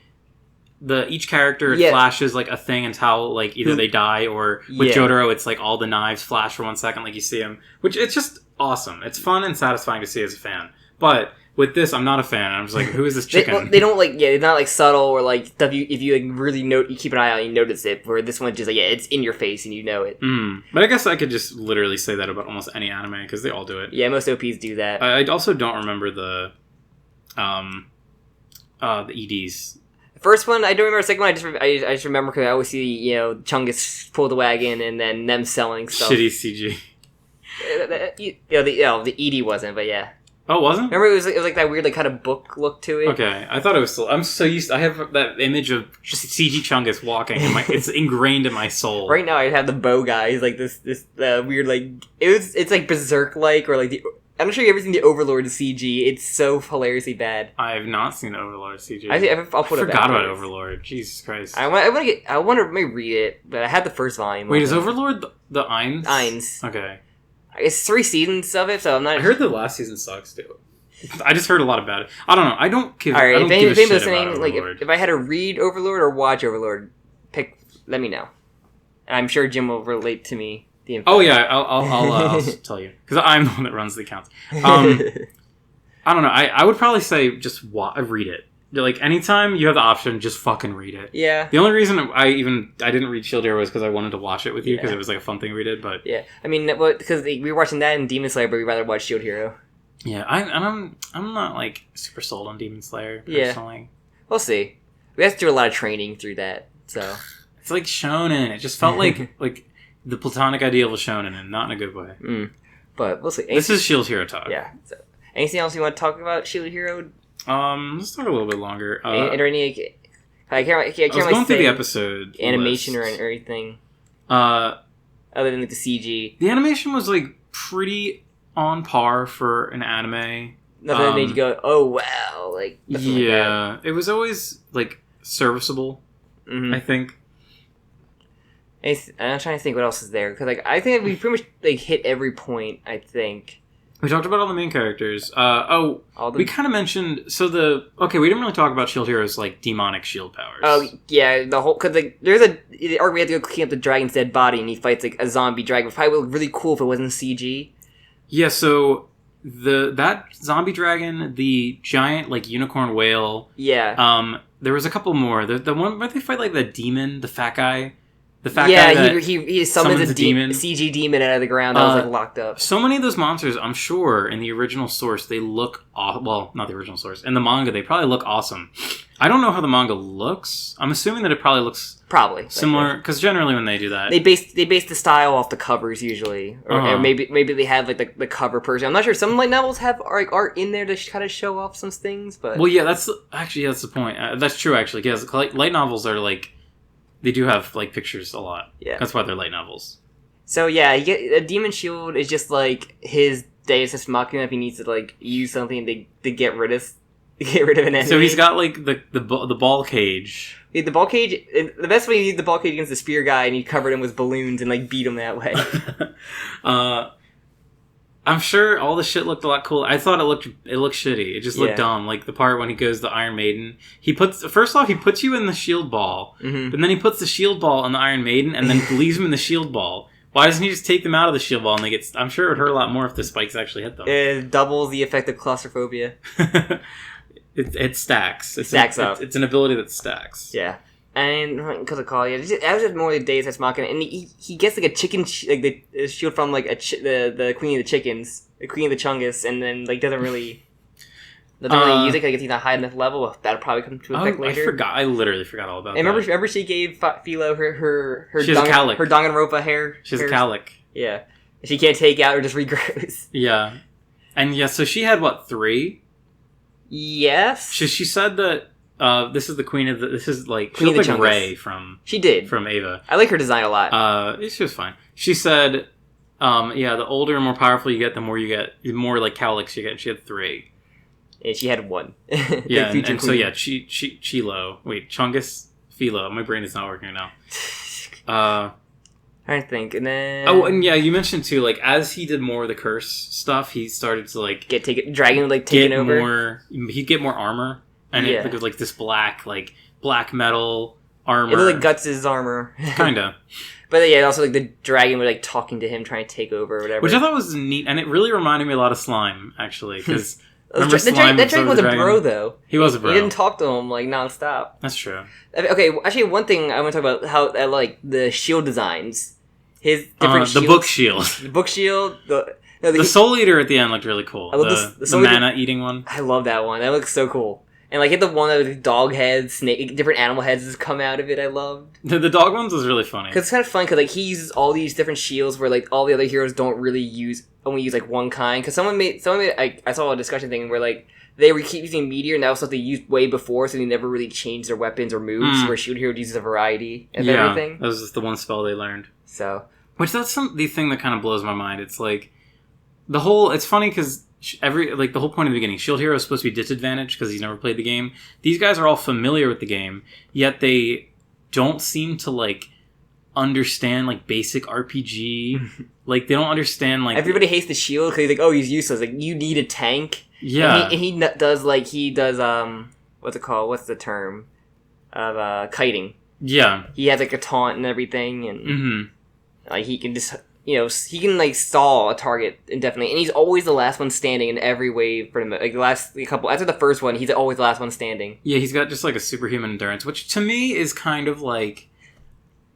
each character flashes like a thing and how like either they die or with Jotaro it's like all the knives flash for 1 second like you see them, which it's just awesome. It's fun and satisfying to see as a fan, but with this I'm not a fan. I'm just like, who is this chicken? they don't like they're not like subtle or like stuff if you like really you keep an eye out, you notice it, where this one's just like it's in your face and you know it. But I guess I could just literally say that about almost any anime because they all do it. Yeah, most OPs do that. I also don't remember the EDs. first one, I don't remember. The second one, I just remember because I always see, Chungus pull the wagon and then them selling stuff. Shitty CG. The Edie wasn't, but yeah. Oh, it wasn't? Remember, it was like that weird, like, kind of book look to it? Okay, I thought it was still... I'm so used... I have that image of just CG Chungus walking, and it's ingrained in my soul. Right now, I have the bow guy. He's like this weird, like... It's like Berserk-like, or like the... I'm not sure you've ever seen the Overlord CG. It's so hilariously bad. I have not seen the Overlord CG. I'll put it back. I forgot about Overlord. Jesus Christ. I want to maybe read it, but I had the first volume. Wait, is Overlord the Ainz? Ainz. Okay. It's 3 seasons of it, so I'm not... I heard the last season sucks, too. I just heard a lot about it. I don't know. I don't give, Alright, I don't give a shit listening, about like, Overlord. if I had to read Overlord or watch Overlord, let me know. And I'm sure Jim will relate to me. The info. Oh, yeah. I'll tell you. Because I'm the one that runs the accounts. I don't know. I would probably say just read it. Like, anytime you have the option, just fucking read it. Yeah. The only reason I didn't read Shield Hero was because I wanted to watch it with you, because it was like a fun thing we did, but... Yeah. I mean, because we were watching that in Demon Slayer, but we'd rather watch Shield Hero. Yeah, I'm not, like, super sold on Demon Slayer, personally. Yeah. We'll see. We have to do a lot of training through that, so... It's like shonen. It just felt like the platonic ideal of shonen, and not in a good way. But we'll see. This is Shield Hero talk. Yeah. So, anything else you want to talk about Shield Hero? Let's talk a little bit longer. I was going through the episode animation list. or anything. Other than like the CG. The animation was like pretty on par for an anime. Nothing that made you go, oh wow, like yeah, it was always like serviceable. I think. I'm trying to think what else is there, because like I think we pretty much like hit every point. I think we talked about all the main characters. We kind of mentioned we didn't really talk about Shield Hero's like demonic shield powers. Oh yeah, the whole because like there's or we had to go clean up the dragon's dead body, and he fights like a zombie dragon. It probably would look really cool if it wasn't CG. Yeah, so that zombie dragon, the giant like unicorn whale. Yeah. There was a couple more. The one where they fight like the demon, the fat guy. Yeah, he summons a demon, CG demon out of the ground that was like locked up. So many of those monsters, I'm sure, in the original source, they look well, not the original source. In the manga, they probably look awesome. I don't know how the manga looks. I'm assuming that it probably looks similar, because generally when they do that, they base the style off the covers usually, or maybe they have like the cover person. I'm not sure. Some light novels have like art in there to kind of show off some things, but that's the point. That's true actually. Yes, light novels are like. They do have, like, pictures a lot. Yeah. That's why they're light novels. So, yeah, a Demon Shield is just, like, his Deus Ex Machina if he needs to, like, use something to get rid of an enemy. So he's got, like, the ball cage. Yeah, the ball cage... The best way you need the ball cage against the spear guy, and you covered him with balloons and, like, beat him that way. I'm sure all the shit looked a lot cooler. I thought it looked shitty. It just looked dumb. Like the part when he goes to Iron Maiden. He puts you in the shield ball, but then he puts the shield ball on the Iron Maiden and then leaves him in the shield ball. Why doesn't he just take them out of the shield ball and they get... I'm sure it would hurt a lot more if the spikes actually hit them. It doubles the effect of claustrophobia. It stacks. It stacks up. It's an ability that stacks. Yeah. And because of Call, I was just more the Deus Ex Machina, and he gets like a chicken, like the shield from like the Queen of the Chickens, the Queen of the Chungus, and then like doesn't really use it because he's not high enough level. That'll probably come to effect later. I literally forgot all about that. Remember she gave Philo her Danganronpa hair. She's a calic. Yeah, she can't take out or just regrows. Yeah, and so she had 3? Yes. She said that. This is the Queen of the... This is like... Queen she looked like Rey from... She did. From Ava. I like her design a lot. She was fine. She said, the older and more powerful you get, the more you get... The more, like, cowlicks you get. And she had 3. And she had 1. Yeah, and so, yeah, Chilo. Wait, Chungus? Philo. My brain is not working now. I think, and then... Oh, and yeah, you mentioned, too, like, as he did more of the curse stuff, he started to, like... Dragon, like, taking over. He'd get more armor. And it was like this black metal armor. It looked like Guts' armor. Kinda. But yeah, also like the dragon was like talking to him, trying to take over or whatever. Which I thought was neat, and it really reminded me a lot of Slime, actually, because... that dragon was a bro, though. He was a bro. He didn't talk to him, like, nonstop. That's true. Okay, actually, one thing I want to talk about, how, like, the shield designs. His different shields. The book shield. The book shield, the Soul Eater at the end looked really cool. The mana-eating one. I love that one. That looks so cool. And like, hit the one of the dog heads, snake, different animal heads just come out of it. I loved. The dog ones was really funny. Because it's kind of fun, because like, he uses all these different shields where like all the other heroes don't really only use like one kind. Because someone made I saw a discussion thing where like, they were keep using Meteor, and that was something they used way before, so they never really changed their weapons or moves, where Shield Hero uses a variety of everything. That was just the one spell they learned. So. Which, that's the thing that kind of blows my mind. It's like, it's funny because the whole point of the beginning, Shield Hero is supposed to be disadvantaged because he's never played the game. These guys are all familiar with the game, yet they don't seem to, like, understand, like, basic RPG. Like, they don't understand, like... Everybody hates the shield because he's like, oh, he's useless. Like, you need a tank. Yeah. And he does, what's it called? What's the term? Of, kiting. Yeah. He has, like, a taunt and everything, and... Mm-hmm. Like, he can just... he can, like, stall a target indefinitely. And he's always the last one standing in every wave, pretty much. Like, after the first one, he's always the last one standing. Yeah, he's got just, like, a superhuman endurance, which, to me, is kind of, like...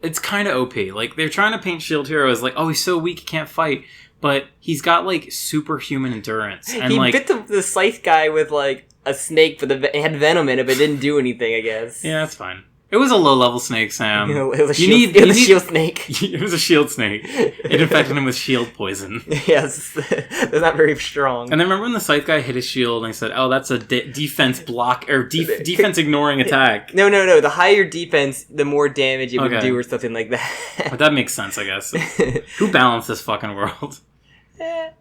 It's kind of OP. Like, they're trying to paint Shield Hero as, like, oh, he's so weak, he can't fight. But he's got, like, superhuman endurance. And, he like, bit the scythe guy with, like, a snake, but it had venom in it, but it didn't do anything, I guess. Yeah, that's fine. It was a low-level snake, Sam. It was a shield snake. It was a shield snake. It infected him with shield poison. Yes, they're not very strong. And then remember when the scythe guy hit his shield and he said, oh, that's a defense block, or defense ignoring attack. No. The higher defense, the more damage it would do or something like that. But that makes sense, I guess. Who balanced this fucking world? Whoever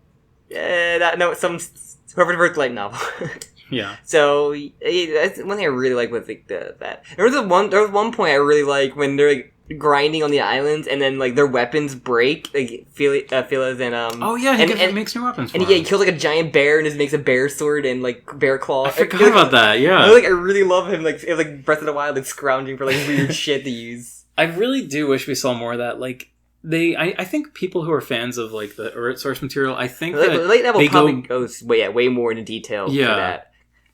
wrote the light novel. Yeah. So that's one thing I really like with like that. There was one point I really like when they're like grinding on the islands and then like their weapons break, like Phila's and Oh yeah, he makes new weapons. And he kills like a giant bear and just makes a bear sword and like bear claw. I forgot about that. Yeah. I really love him like Breath of the Wild, like scrounging for like weird shit to use. I really do wish we saw more of that. Like. I think people who are fans of like the source material, I think that late level probably goes way more into detail for that.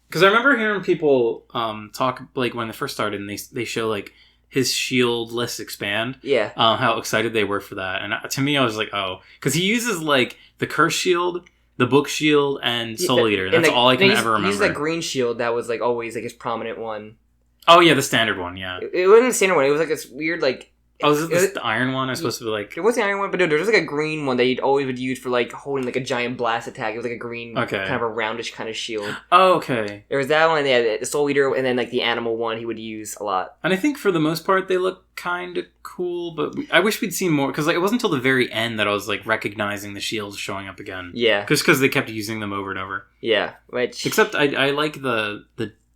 Because I remember hearing people talk like when they first started, and they show like his shield list expand. Yeah. How excited they were for that, and to me, I was like, oh, because he uses like the curse shield, the book shield, and Soul Eater. That's all I can ever remember. He used that green shield that was like always like his prominent one. Oh yeah, the standard one. Yeah. It wasn't the standard one. It was like this weird like. Oh, is it the iron one? I was supposed to be like... It was the iron one, but no, there was like a green one that you'd always would use for like holding like a giant blast attack. It was like a green, kind of a roundish kind of shield. Oh, okay. There was that one, yeah, the Soul Eater, and then like the animal one he would use a lot. And I think for the most part they look kind of cool, but I wish we'd seen more, because like, it wasn't until the very end that I was like recognizing the shields showing up again. Yeah. Because they kept using them over and over. Yeah, which... Except I like the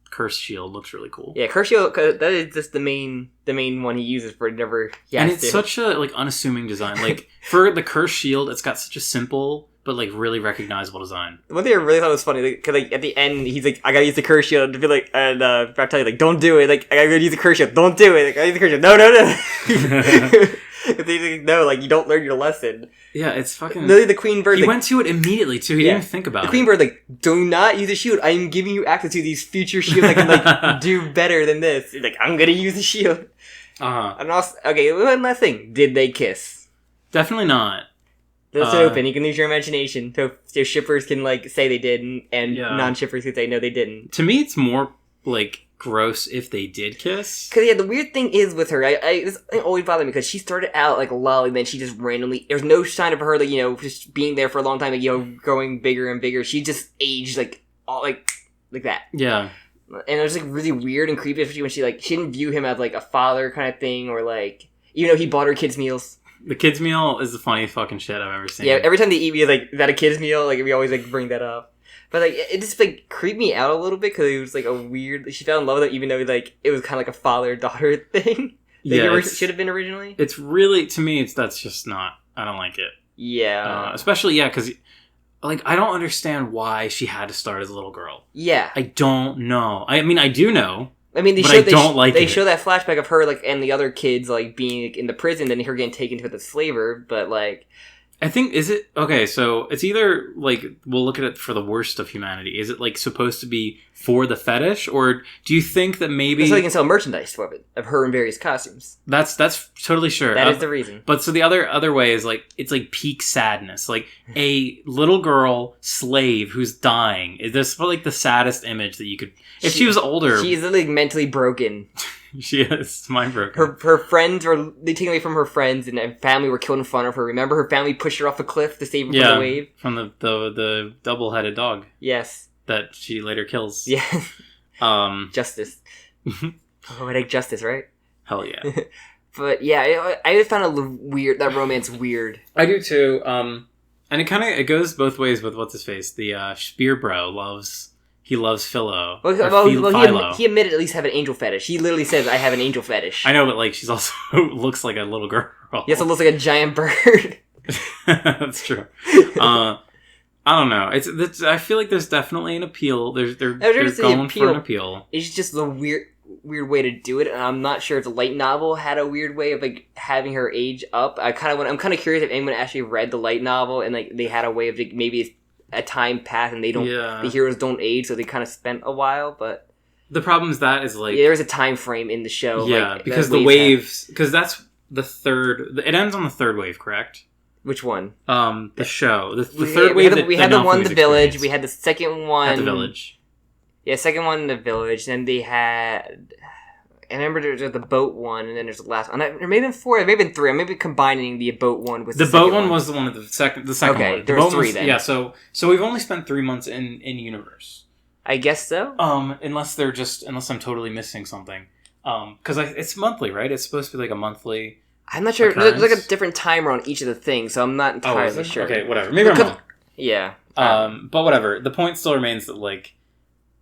Curse Shield, looks really cool. Yeah, Curse Shield, that is just the main one he uses for whatever he has and it's such a like unassuming design. Like for the Curse Shield, it's got such a simple but like really recognizable design. The one thing I really thought was funny, because like at the end he's like, I gotta use the Curse Shield to be like, and I tell you like, don't do it. Like, I gotta use the Curse Shield. Don't do it. Like, I use the Curse Shield. No. Like, no, like you don't learn your lesson. Yeah, it's fucking... Literally the Queen Bird... He went to it immediately, too. He didn't even think about it. The Queen Bird, like, do not use a shield. I am giving you access to these future shields that can, like, do better than this. He's like, I'm gonna use the shield. Uh-huh. And also... Okay, one last thing. Did they kiss? Definitely not. That's open. You can use your imagination. So shippers can, like, say they did, and non-shippers can say, no, they didn't. To me, it's more, like... gross if they did kiss. Because, yeah, the weird thing is with her, this always bothered me, because she started out, like, low, and then she just randomly, there's no sign of her, like, you know, just being there for a long time, like, you know, growing bigger and bigger. She just aged, like, all, like that. Yeah. And it was, like, really weird and creepy, especially when she didn't view him as, like, a father kind of thing, or, like, even though he bought her kids' meals. The kids' meal is the funniest fucking shit I've ever seen. Yeah, every time they eat, we like, is that a kids' meal? Like, we always, like, bring that up. But, like, it just, like, creeped me out a little bit, because it was, like, a weird... She fell in love with him, even though, like, it was kind of like a father-daughter thing. It should have been originally. It's really... To me, that's just not... I don't like it. Yeah. Especially, because... Like, I don't understand why she had to start as a little girl. Yeah. I don't know. I mean, I do know. I mean, they show that flashback of her, like, and the other kids, like, being in the prison, and her getting taken to the slaver, but, like... I think, is it... Okay, so it's either, like, we'll look at it for the worst of humanity. Is it, like, supposed to be for the fetish? Or do you think that maybe... So they can sell merchandise for it, of her in various costumes. That's totally sure. That is the reason. But so the other way is, like, it's, like, peak sadness. Like, a little girl slave who's dying. This is, like, the saddest image that you could... If she was older... She's, like, mentally broken. She is mind broken. Her friends were taken away from her friends, and family were killed in front of her. Remember, her family pushed her off a cliff to save her from the wave. From the double-headed dog. Yes, that she later kills. Yeah. Justice. Oh, I like justice, right? Hell yeah. But yeah, I just found it weird. That romance weird. I do too. And it goes both ways with what's his face. The Spear Bro loves Philo. Well, he admitted at least have an angel fetish. He literally says, "I have an angel fetish." I know, but like she's also looks like a little girl. He also looks like a giant bird. That's true. I don't know. It's I feel like there's definitely an appeal. They're going for an appeal. It's just the weird way to do it, and I'm not sure if the light novel had a weird way of like having her age up. I'm kind of curious if anyone actually read the light novel and like they had a way of like, maybe it's a time path and they don't the heroes don't age, so they kind of spent a while. But the problem is that is like there's a time frame in the show. Yeah, like, because the waves because that's the third. It ends on the third wave, correct? Which one? The show. The third wave. We had the one in the village. We had the second one at the village. Yeah, second one in the village. Then they had. I remember there's the boat one, and then there's the last one. There may have been four. There may have been three. I may be combining the boat one with the boat one. Was the one of the second. The second one. Okay, there was three then. Yeah, so we've only spent 3 months in universe. I guess so. Unless I'm totally missing something. Because it's monthly, right? It's supposed to be like a monthly. I'm not sure. There's like a different timer on each of the things, so I'm not entirely sure. Okay, whatever. Maybe I'm wrong. Yeah. But whatever. The point still remains that like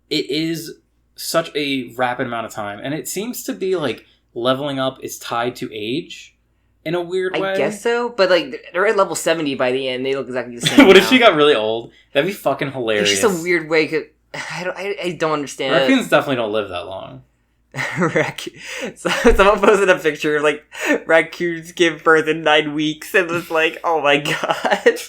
it is such a rapid amount of time, and it seems to be like leveling up is tied to age in a weird way. I guess so, but like they're at level 70 by the end. They look exactly the same. What if she got really old? That'd be fucking hilarious. It's just a weird way. Cause I don't understand. Raccoons definitely don't live that long. So someone posted a picture of like raccoons give birth in 9 weeks, and it's like, oh my god,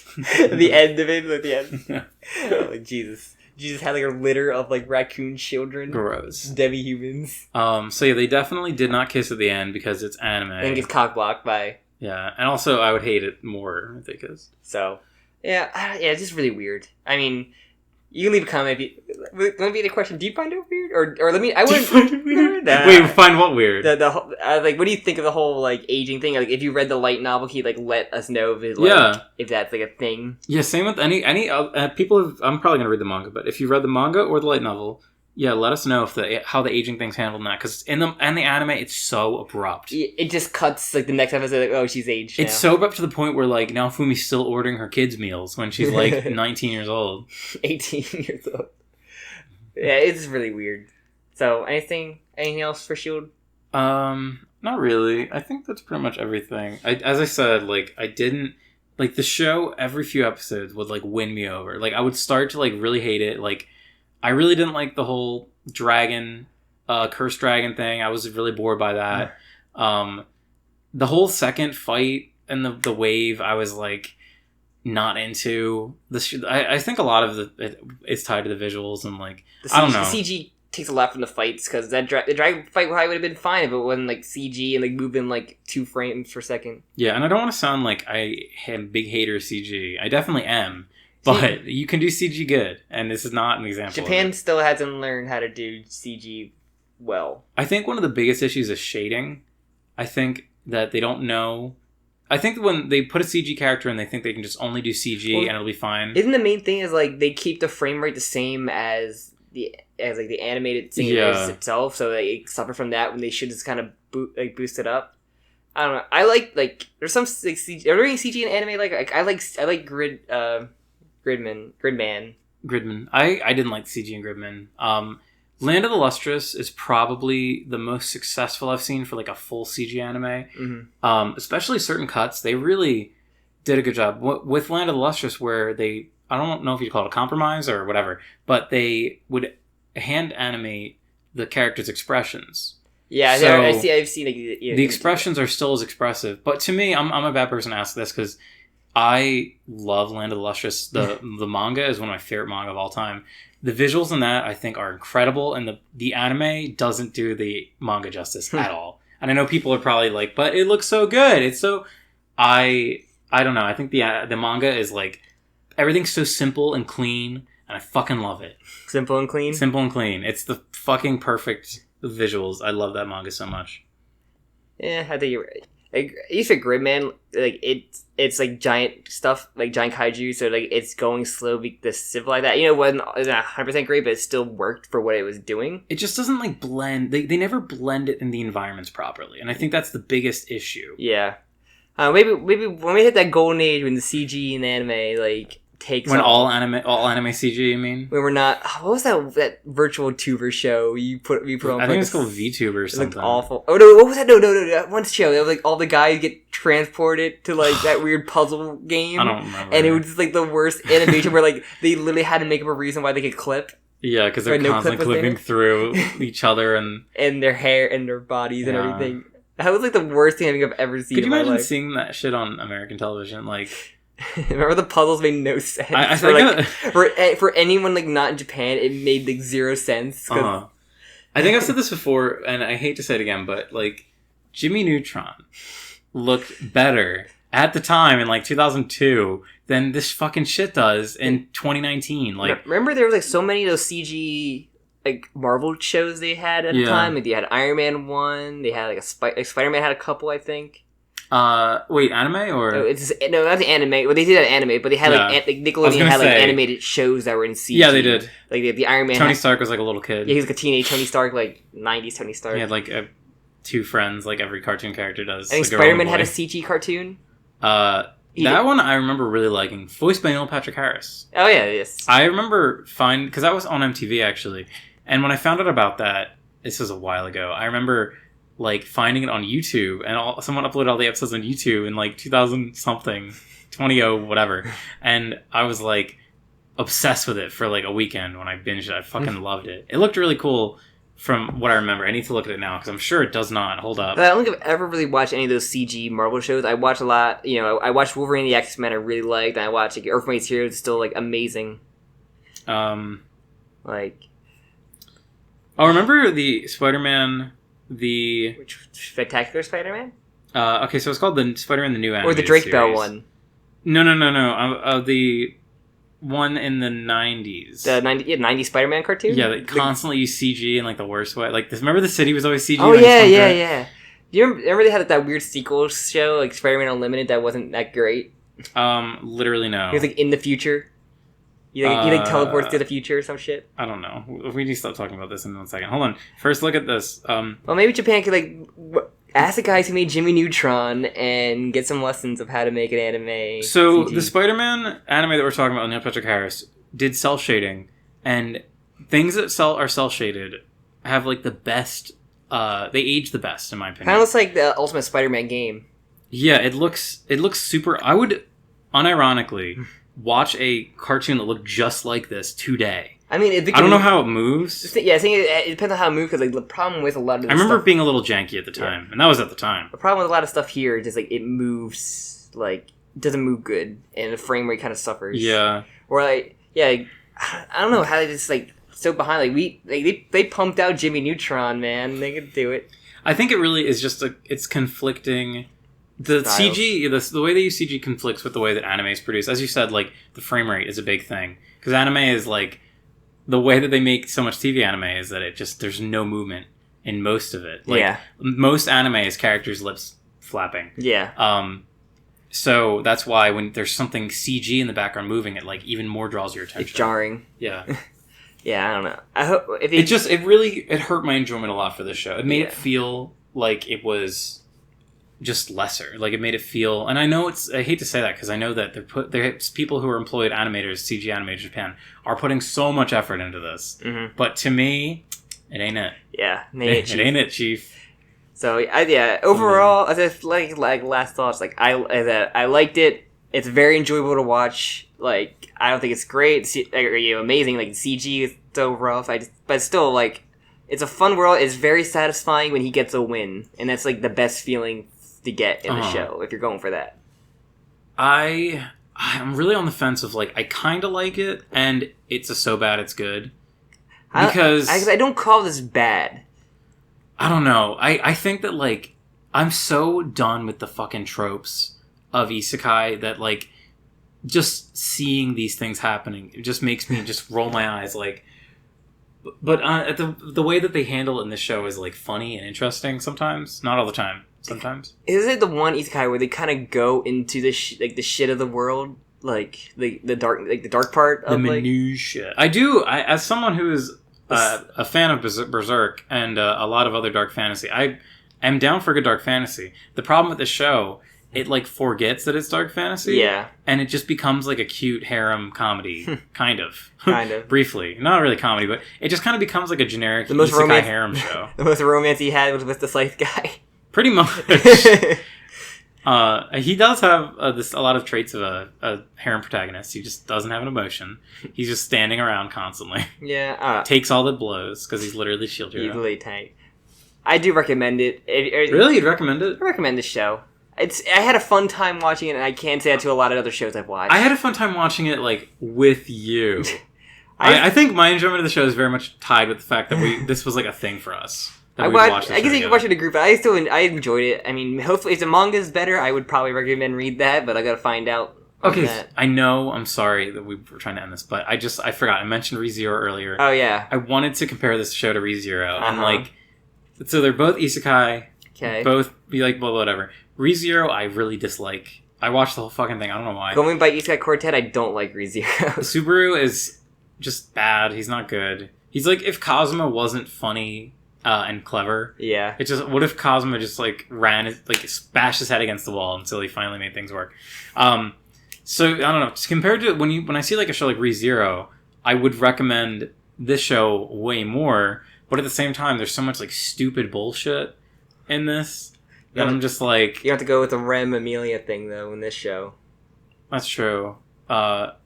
the end of it at the end. Oh, like, Jesus had like a litter of like raccoon children. Gross. Demi-humans. So yeah, they definitely did not kiss at the end because it's anime. And it gets cock-blocked by... Yeah, and also I would hate it more if they kissed. So, yeah, it's just really weird. I mean, you can leave a comment if you... Let me ask a question. Do you find it weird? Or let me... I wouldn't... Do you find it weird? Wait, find what weird? Like, what do you think of the whole, like, aging thing? Like, if you read the light novel, can you, like, let us know if it's, like, if that's, like, a thing? Yeah, same with any people I'm probably going to read the manga, but if you read the manga or the light novel, yeah, let us know if how the aging thing's handled in that, because in the anime, it's so abrupt. It just cuts, like, the next episode, like, oh, she's aged It's so abrupt to the point where, like, now Fumi's still ordering her kids' meals when she's, like, 19 years old. 18 years old. Yeah, it's really weird. So, anything else for S.H.I.E.L.D.? Not really. I think that's pretty much everything. As I said, like, I didn't... Like, the show, every few episodes would, like, win me over. Like, I would start to, like, really hate it. Like, I really didn't like the whole dragon, cursed dragon thing. I was really bored by that. The whole second fight and the wave, I was, like, not into. I think a lot of it's tied to the visuals and, like, I don't know. The CG takes a lot from the fights, because the dragon fight probably would have been fine if it wasn't like CG and like moving like 2 frames per second. Yeah, and I don't want to sound like I am a big hater of CG. I definitely am, but you can do CG good, and this is not an example. Japan still hasn't learned how to do CG well. I think one of the biggest issues is shading. I think that they don't know. I think when they put a CG character in, they think they can just only do CG and it'll be fine. Isn't the main thing is like they keep the frame rate the same as the animated thing itself, so they suffer from that when they should just kind of boost it up. I don't know. I like there's some like CG. Are there any CG in anime? Like I like Gridman. I didn't like CG in Gridman. Land of the Lustrous is probably the most successful I've seen for like a full CG anime. Mm-hmm. Especially certain cuts, they really did a good job with Land of the Lustrous, where they, I don't know if you'd call it a compromise or whatever, but they would hand animate the characters' expressions. Yeah, so I've seen like, the expressions are still as expressive. But to me, I'm a bad person to ask this, because I love Land of the Lustrous. The manga is one of my favorite manga of all time. The visuals in that, I think, are incredible, and the anime doesn't do the manga justice at all. And I know people are probably like, but it looks so good. It's so... I don't know. I think the manga is like... Everything's so simple and clean, and I fucking love it. Simple and clean? Simple and clean. It's the fucking perfect visuals. I love that manga so much. Yeah, I think you're right. Like, you said Gridman, like, it's like giant stuff, like giant kaiju, so like it's going slow, the civil like that. You know, it wasn't 100% great, but it still worked for what it was doing. It just doesn't like blend. They never blend it in the environments properly, and I think that's the biggest issue. Yeah, maybe when we hit that golden age when the CG and anime like takes when all anime CG. You mean? When we're not. What was that virtual tuber show you put on? I think it's called VTuber or something. It looked awful. Oh no! What was that? No! That one show. That was like all the guys get transported to like that weird puzzle game. I don't remember. And it was just like the worst animation where like they literally had to make up a reason why they could clip. Yeah, because they're constantly clipping through each other and their hair and their bodies and everything. That was like the worst thing I think I've ever seen. Could you imagine seeing that shit on American television? Like. Remember the puzzles made no sense. For anyone like not in Japan, it made like zero sense. I think I've said this before, and I hate to say it again, but like Jimmy Neutron looked better at the time in like 2002 than this fucking shit does in 2019. Like, remember there was like so many of those CG like Marvel shows they had at the time. Like they had Iron Man 1, they had like Spider-Man had a couple, I think. Wait, anime or no, not the anime. Well, they did have anime, but they had like Nickelodeon had like animated shows that were in CG. Yeah, they did. Like the Iron Man. Tony Stark was like a little kid. Yeah, he was like a teenage Tony Stark, like 90s Tony Stark. He had like two friends, like every cartoon character does. I think like Spider-Man had a CG cartoon. That one I remember really liking, voiced by Neil Patrick Harris. Oh yeah, yes. I remember because that was on MTV actually, and when I found out about that, this was a while ago. I remember. Like finding it on YouTube, and someone uploaded all the episodes on YouTube in like 2000 something, 20 whatever, and I was like obsessed with it for like a weekend when I binged it. I fucking loved it. It looked really cool from what I remember. I need to look at it now because I'm sure it does not hold up. I don't think I've ever really watched any of those CG Marvel shows. I watched a lot. You know, I watched Wolverine and the X-Men. I really liked, and I watched like Earthquake's Heroes. It's still like amazing. Like, remember the Spider-Man. Which Spectacular Spider-Man? Okay, so it's called the Spider-Man the New Animated Or the Drake series. Bell one. No. The one in the 90s. The 90s Spider-Man cartoon? Yeah, that constantly use CG in like the worst way. Like, remember the city was always CG? Oh, yeah. Do you remember they had like, that weird sequel show, like Spider-Man Unlimited, that wasn't that great? Literally no. He was like in the future. He teleports to the future or some shit. I don't know. We need to stop talking about this in 1 second. Hold on. First, look at this. Well, maybe Japan could like ask the guys who made Jimmy Neutron and get some lessons of how to make an anime. So CG. the Spider-Man anime that we're talking about, Neil Patrick Harris, did cell shading, and things that are cell shaded have like the best. They age the best, in my opinion. Kind of looks like the Ultimate Spider-Man game. Yeah, it looks super. I would unironically. Watch a cartoon that looked just like this today. I mean, I don't know how it moves. Yeah, I think it depends on how it moves, because like, the problem with a lot of this I remember stuff, it being a little janky at the time, and that was at the time. The problem with a lot of stuff here is just like it moves, like, doesn't move good, and the frame rate kind of suffers. Yeah. Or like, I don't know how they just like so behind. Like they pumped out Jimmy Neutron, man. They could do it. I think it really is just it's conflicting. The styles. CG, the way they use CG conflicts with the way that anime is produced. As you said, like, the frame rate is a big thing. Because anime is, like, the way that they make so much TV anime is that there's no movement in most of it. Like, most anime is characters' lips flapping. Yeah. So that's why when there's something CG in the background moving, it, like, even more draws your attention. It's jarring. Yeah. Yeah, I don't know. I hope... It hurt my enjoyment a lot for this show. It made it feel like it was... just lesser. Like, it made it feel, and I know I hate to say that because I know that there's people who are employed animators, CG animators in Japan, are putting so much effort into this. Mm-hmm. But to me, it ain't it. Yeah, it ain't it, Chief. So overall, as if like last thoughts, like I liked it. It's very enjoyable to watch. Like, I don't think it's great, amazing. Like, CG is so rough. But still, like, it's a fun world. It's very satisfying when he gets a win, and that's like the best feeling to get in the show if you're going for that. I'm really on the fence of like I kind of like it, and it's a so bad it's good because I don't call this bad. I don't know. I think that like I'm so done with the fucking tropes of isekai that like just seeing these things happening it just makes me just roll my eyes like. But the way that they handle it in this show is like funny and interesting sometimes, not all the time. Sometimes is it the one isekai where they kind of go into the the shit of the world, like the dark part of the minutia? I do. As someone who is a fan of Berserk and a lot of other dark fantasy, I am down for good dark fantasy. The problem with the show, it like forgets that it's dark fantasy, and it just becomes like a cute harem comedy, kind of, briefly. Not really comedy, but it just kind of becomes like a generic isekai harem show. The most romance he had was with the Scythe guy. Pretty much. He does have a lot of traits of a harem protagonist. He just doesn't have an emotion. He's just standing around constantly. Yeah. Takes all the blows because he's literally shield hero. He's literally tank. I do recommend it. Really? You'd recommend it? I recommend this show. I had a fun time watching it, and I can't say that to a lot of other shows I've watched. I had a fun time watching it, like, with you. I think my enjoyment of the show is very much tied with the fact that this was, like, a thing for us. I guess you can watch it in a group, but I enjoyed it. I mean, hopefully, if the manga is better, I would probably recommend read that, but I gotta find out. Okay, I know, I'm sorry that we were trying to end this, but I forgot. I mentioned ReZero earlier. Oh, yeah. I wanted to compare this show to ReZero, and, like, so they're both isekai. Okay. Both be like, well, whatever. ReZero, I really dislike. I watched the whole fucking thing. I don't know why. Going by Isekai Quartet, I don't like ReZero. Subaru is just bad. He's not good. He's like if Kazuma wasn't funny and clever. Yeah. It's just what if Kazuma just like bashed his head against the wall until he finally made things work. So I don't know. Compared to when I see like a show like ReZero, I would recommend this show way more. But at the same time, there's so much like stupid bullshit in this. And I'm just like... You have to go with the Rem Amelia thing, though, in this show. That's true. But,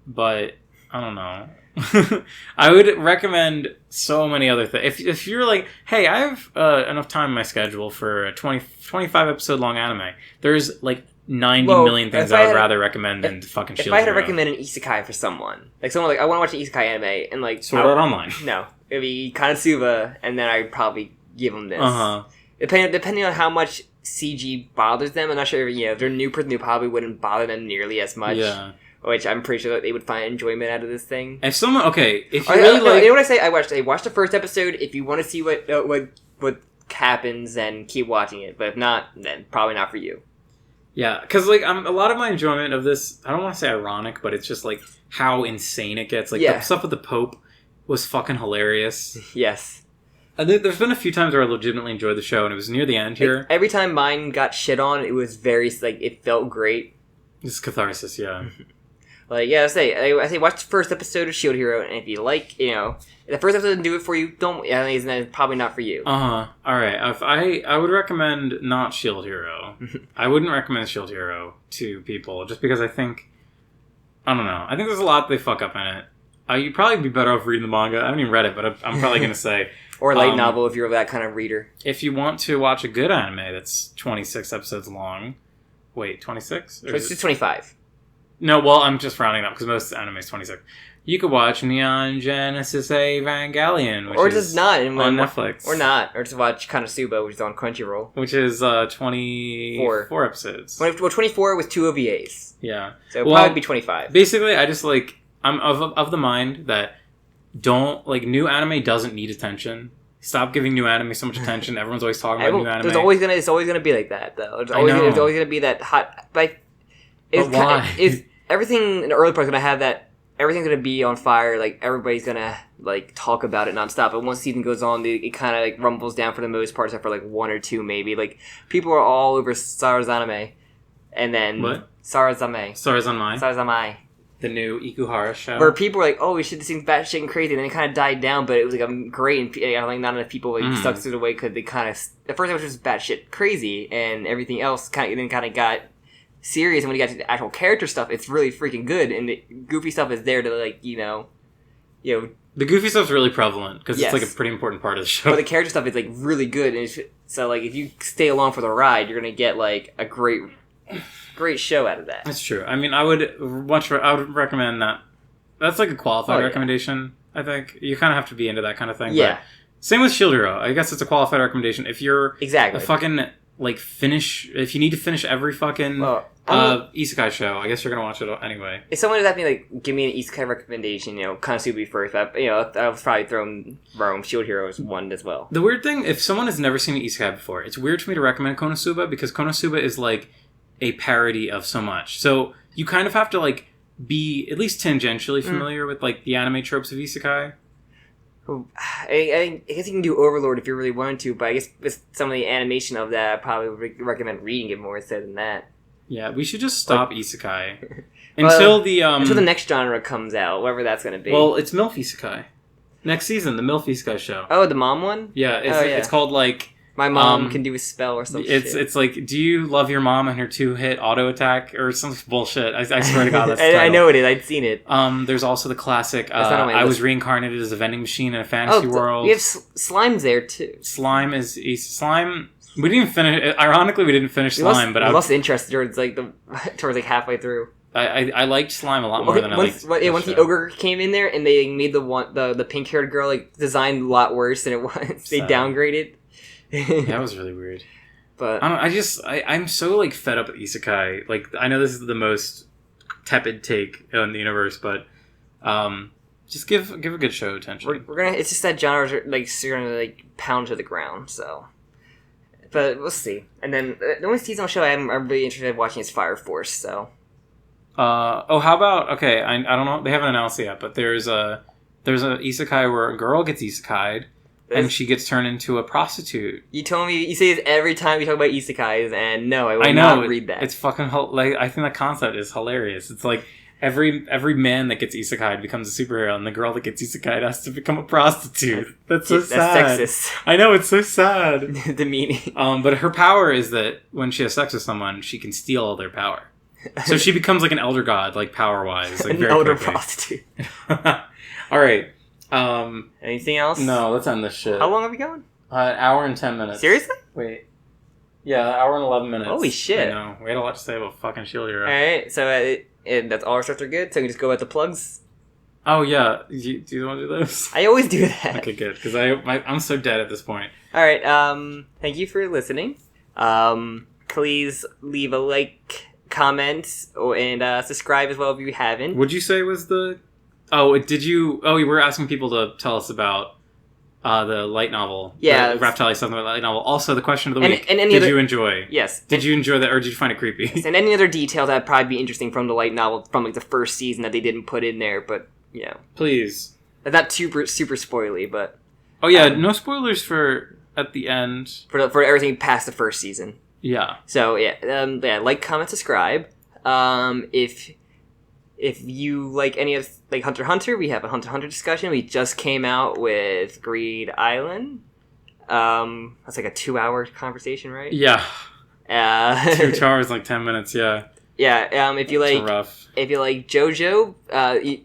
I don't know. I would recommend so many other things. If you're like, hey, I have enough time in my schedule for a 25 episode long anime, there's like 90 million things I would rather recommend than fucking Shield If I had to Hero. recommend an isekai for someone like I want to watch an isekai anime, and like... Sword Art Online. No. It'd be Konosuba, and then I'd probably give them this. Uh-huh. Depending on how much CG bothers them, I'm not sure. If they're a new person who probably wouldn't bother them nearly as much. Yeah. Which I'm pretty sure that they would find enjoyment out of this thing. If someone, if you really like, you know what I say? I watched the first episode. If you want to see what happens, then keep watching it. But if not, then probably not for you. Yeah, because like a lot of my enjoyment of this, I don't want to say ironic, but it's just like how insane it gets. Like the stuff with the Pope was fucking hilarious. Yes. There's been a few times where I legitimately enjoyed the show, and it was near the end here. Every time mine got shit on, it was very, it felt great. It's catharsis, yeah. I say watch the first episode of Shield Hero, and if you like, the first episode doesn't do it for you, it's probably not for you. Alright, I would recommend not Shield Hero. I wouldn't recommend Shield Hero to people, just because I think there's a lot they fuck up in it. You'd probably be better off reading the manga. I haven't even read it, but I'm probably going to say... Or a light novel if you're that kind of reader. If you want to watch a good anime that's 26 episodes long... Wait, 26? It's 25. No, well, I'm just rounding up because most anime is 26. You could watch Neon Genesis Evangelion, which is not on Netflix. Or not. Or just watch Konosuba, which is on Crunchyroll. Which is 24 episodes. Well, 24 with 2 OVAs. Yeah. So it'll probably be 25. Basically, I just I'm of the mind that new anime doesn't need attention. Stop giving new anime so much attention. Everyone's always talking about new anime. It's always gonna be like that, though. It's always gonna be that hot. But why? Everything in the early part is gonna have that. Everything's gonna be on fire. Like everybody's gonna talk about it nonstop. But once the season goes on, it kind of rumbles down for the most part, except for 1 or 2 maybe. People are all over Sarazanime, and then what? Sarazanmai. The new Ikuhara show. Where people were like, oh, shit, this thing's batshit and crazy. And then it kind of died down, but it was great. And not enough people stuck through the way because they kind of... The first episode was batshit crazy, and everything else kind of got serious. And when you got to the actual character stuff, it's really freaking good. And the goofy stuff is there to, The goofy stuff's really prevalent because it's a pretty important part of the show. But the character stuff is really good. And so if you stay along for the ride, you're going to get a great great show out of that. That's true. I mean, I would recommend that. That's like a qualified recommendation. I think you kind of have to be into that kind of thing. Yeah. But same with Shield Hero. I guess it's a qualified recommendation if you're exactly a fucking if you need to finish every fucking isekai show. I guess you're gonna watch it anyway. If someone was asking me give me an isekai recommendation, Konosuba first. But I was probably throwing Rome. Shield Hero is one as well. The weird thing, if someone has never seen an isekai before, it's weird for me to recommend Konosuba because Konosuba is like a parody of so much. So you kind of have to be at least tangentially familiar with the anime tropes of isekai. I guess you can do Overlord if you really wanted to, but I guess with some of the animation of that, I probably would recommend reading it more instead than that. Yeah, we should just stop isekai until the next genre comes out, whatever that's going to be. Well, it's MILF isekai. Next season, the MILF isekai show. Oh, the mom one? Yeah, it's called My Mom Can Do a Spell or something. It's like, do you love your mom and her 2-hit auto attack or some bullshit? I swear to God, that's the title. I know it is. I'd seen it. There's also the classic. I was reincarnated as a vending machine in a fantasy world. We have Slime's there too. Slime. We didn't even finish. Ironically, we didn't finish Slime, but I lost interest towards halfway through. I liked Slime a lot more than I liked. Once the ogre came in there and they made the pink haired girl designed a lot worse than it was. They downgraded. Yeah, that was really weird. But I'm so fed up with isekai. I know this is the most tepid take on the universe, but just give a good show attention. It's just that genres are gonna pound to the ground. So, but we'll see. And then the only seasonal show I'm really interested in watching is Fire Force. So, how about I don't know, they haven't announced it yet, but there's a isekai where a girl gets isekai'd. And she gets turned into a prostitute. You told me, you say this every time we talk about isekais, and no, I will not read that. It's fucking, I think that concept is hilarious. It's every man that gets isekai'd becomes a superhero, and the girl that gets isekai'd has to become a prostitute. That's so sad. That's sexist. I know, it's so sad. The meaning. But her power is that when she has sex with someone, she can steal all their power. So she becomes an elder god, power-wise. An elder prostitute. All right. Anything else? No, let's end this shit. How long are we going? An hour and 10 minutes. Seriously? Wait. Yeah, an hour and 11 minutes. Holy shit. I know. We had a lot to say about fucking Shield Hero. Alright, so that's all our stuff are good, so we can just go at the plugs? Oh, yeah. Do you want to do this? I always do that. Okay, good, because I'm so dead at this point. Alright, thank you for listening. Please leave a like, comment, and subscribe as well if you haven't. Would you say was the... Oh, did you... Oh, we were asking people to tell us about the light novel. Yeah. Raptali something about the light novel. Also, the question of the week. And did you enjoy? Yes. Did you enjoy that, or did you find it creepy? Yes, and any other details that would probably be interesting from the light novel from the first season that they didn't put in there, but, Please. Not super spoily, but... Oh, yeah, no spoilers for at the end. For everything past the first season. Yeah. So, like, comment, subscribe. If you like any of Hunter x Hunter, we have a Hunter x Hunter discussion. We just came out with Greed Island. That's a 2-hour conversation, right? Yeah. 2 hours, 10 minutes. Yeah. Yeah. If you like, rough. If you like JoJo,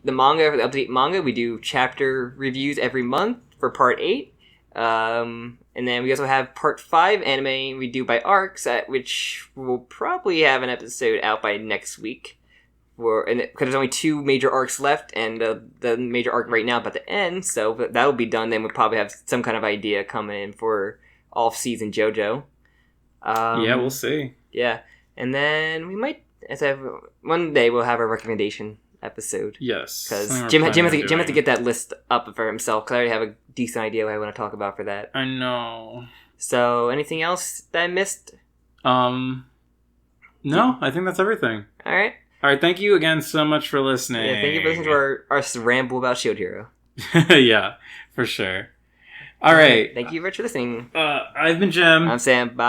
the manga, the update manga, we do chapter reviews every month for part 8. And then we also have part 5 anime we do by arcs, which we'll probably have an episode out by next week. Because there's only 2 major arcs left, and the major arc right now about to end, so that'll be done. Then we'll probably have some kind of idea coming in for off-season JoJo. Yeah, we'll see. Yeah, and then we might, one day we'll have a recommendation episode. Yes. Because Jim has to get that list up for himself, because I already have a decent idea what I want to talk about for that. I know. So, anything else that I missed? No, I think that's everything. Alright. All right, thank you again so much for listening. Yeah, thank you for listening to our ramble about Shield Hero. Yeah, for sure. All right. Thank you for listening. I've been Jim. I'm Sam. Bye.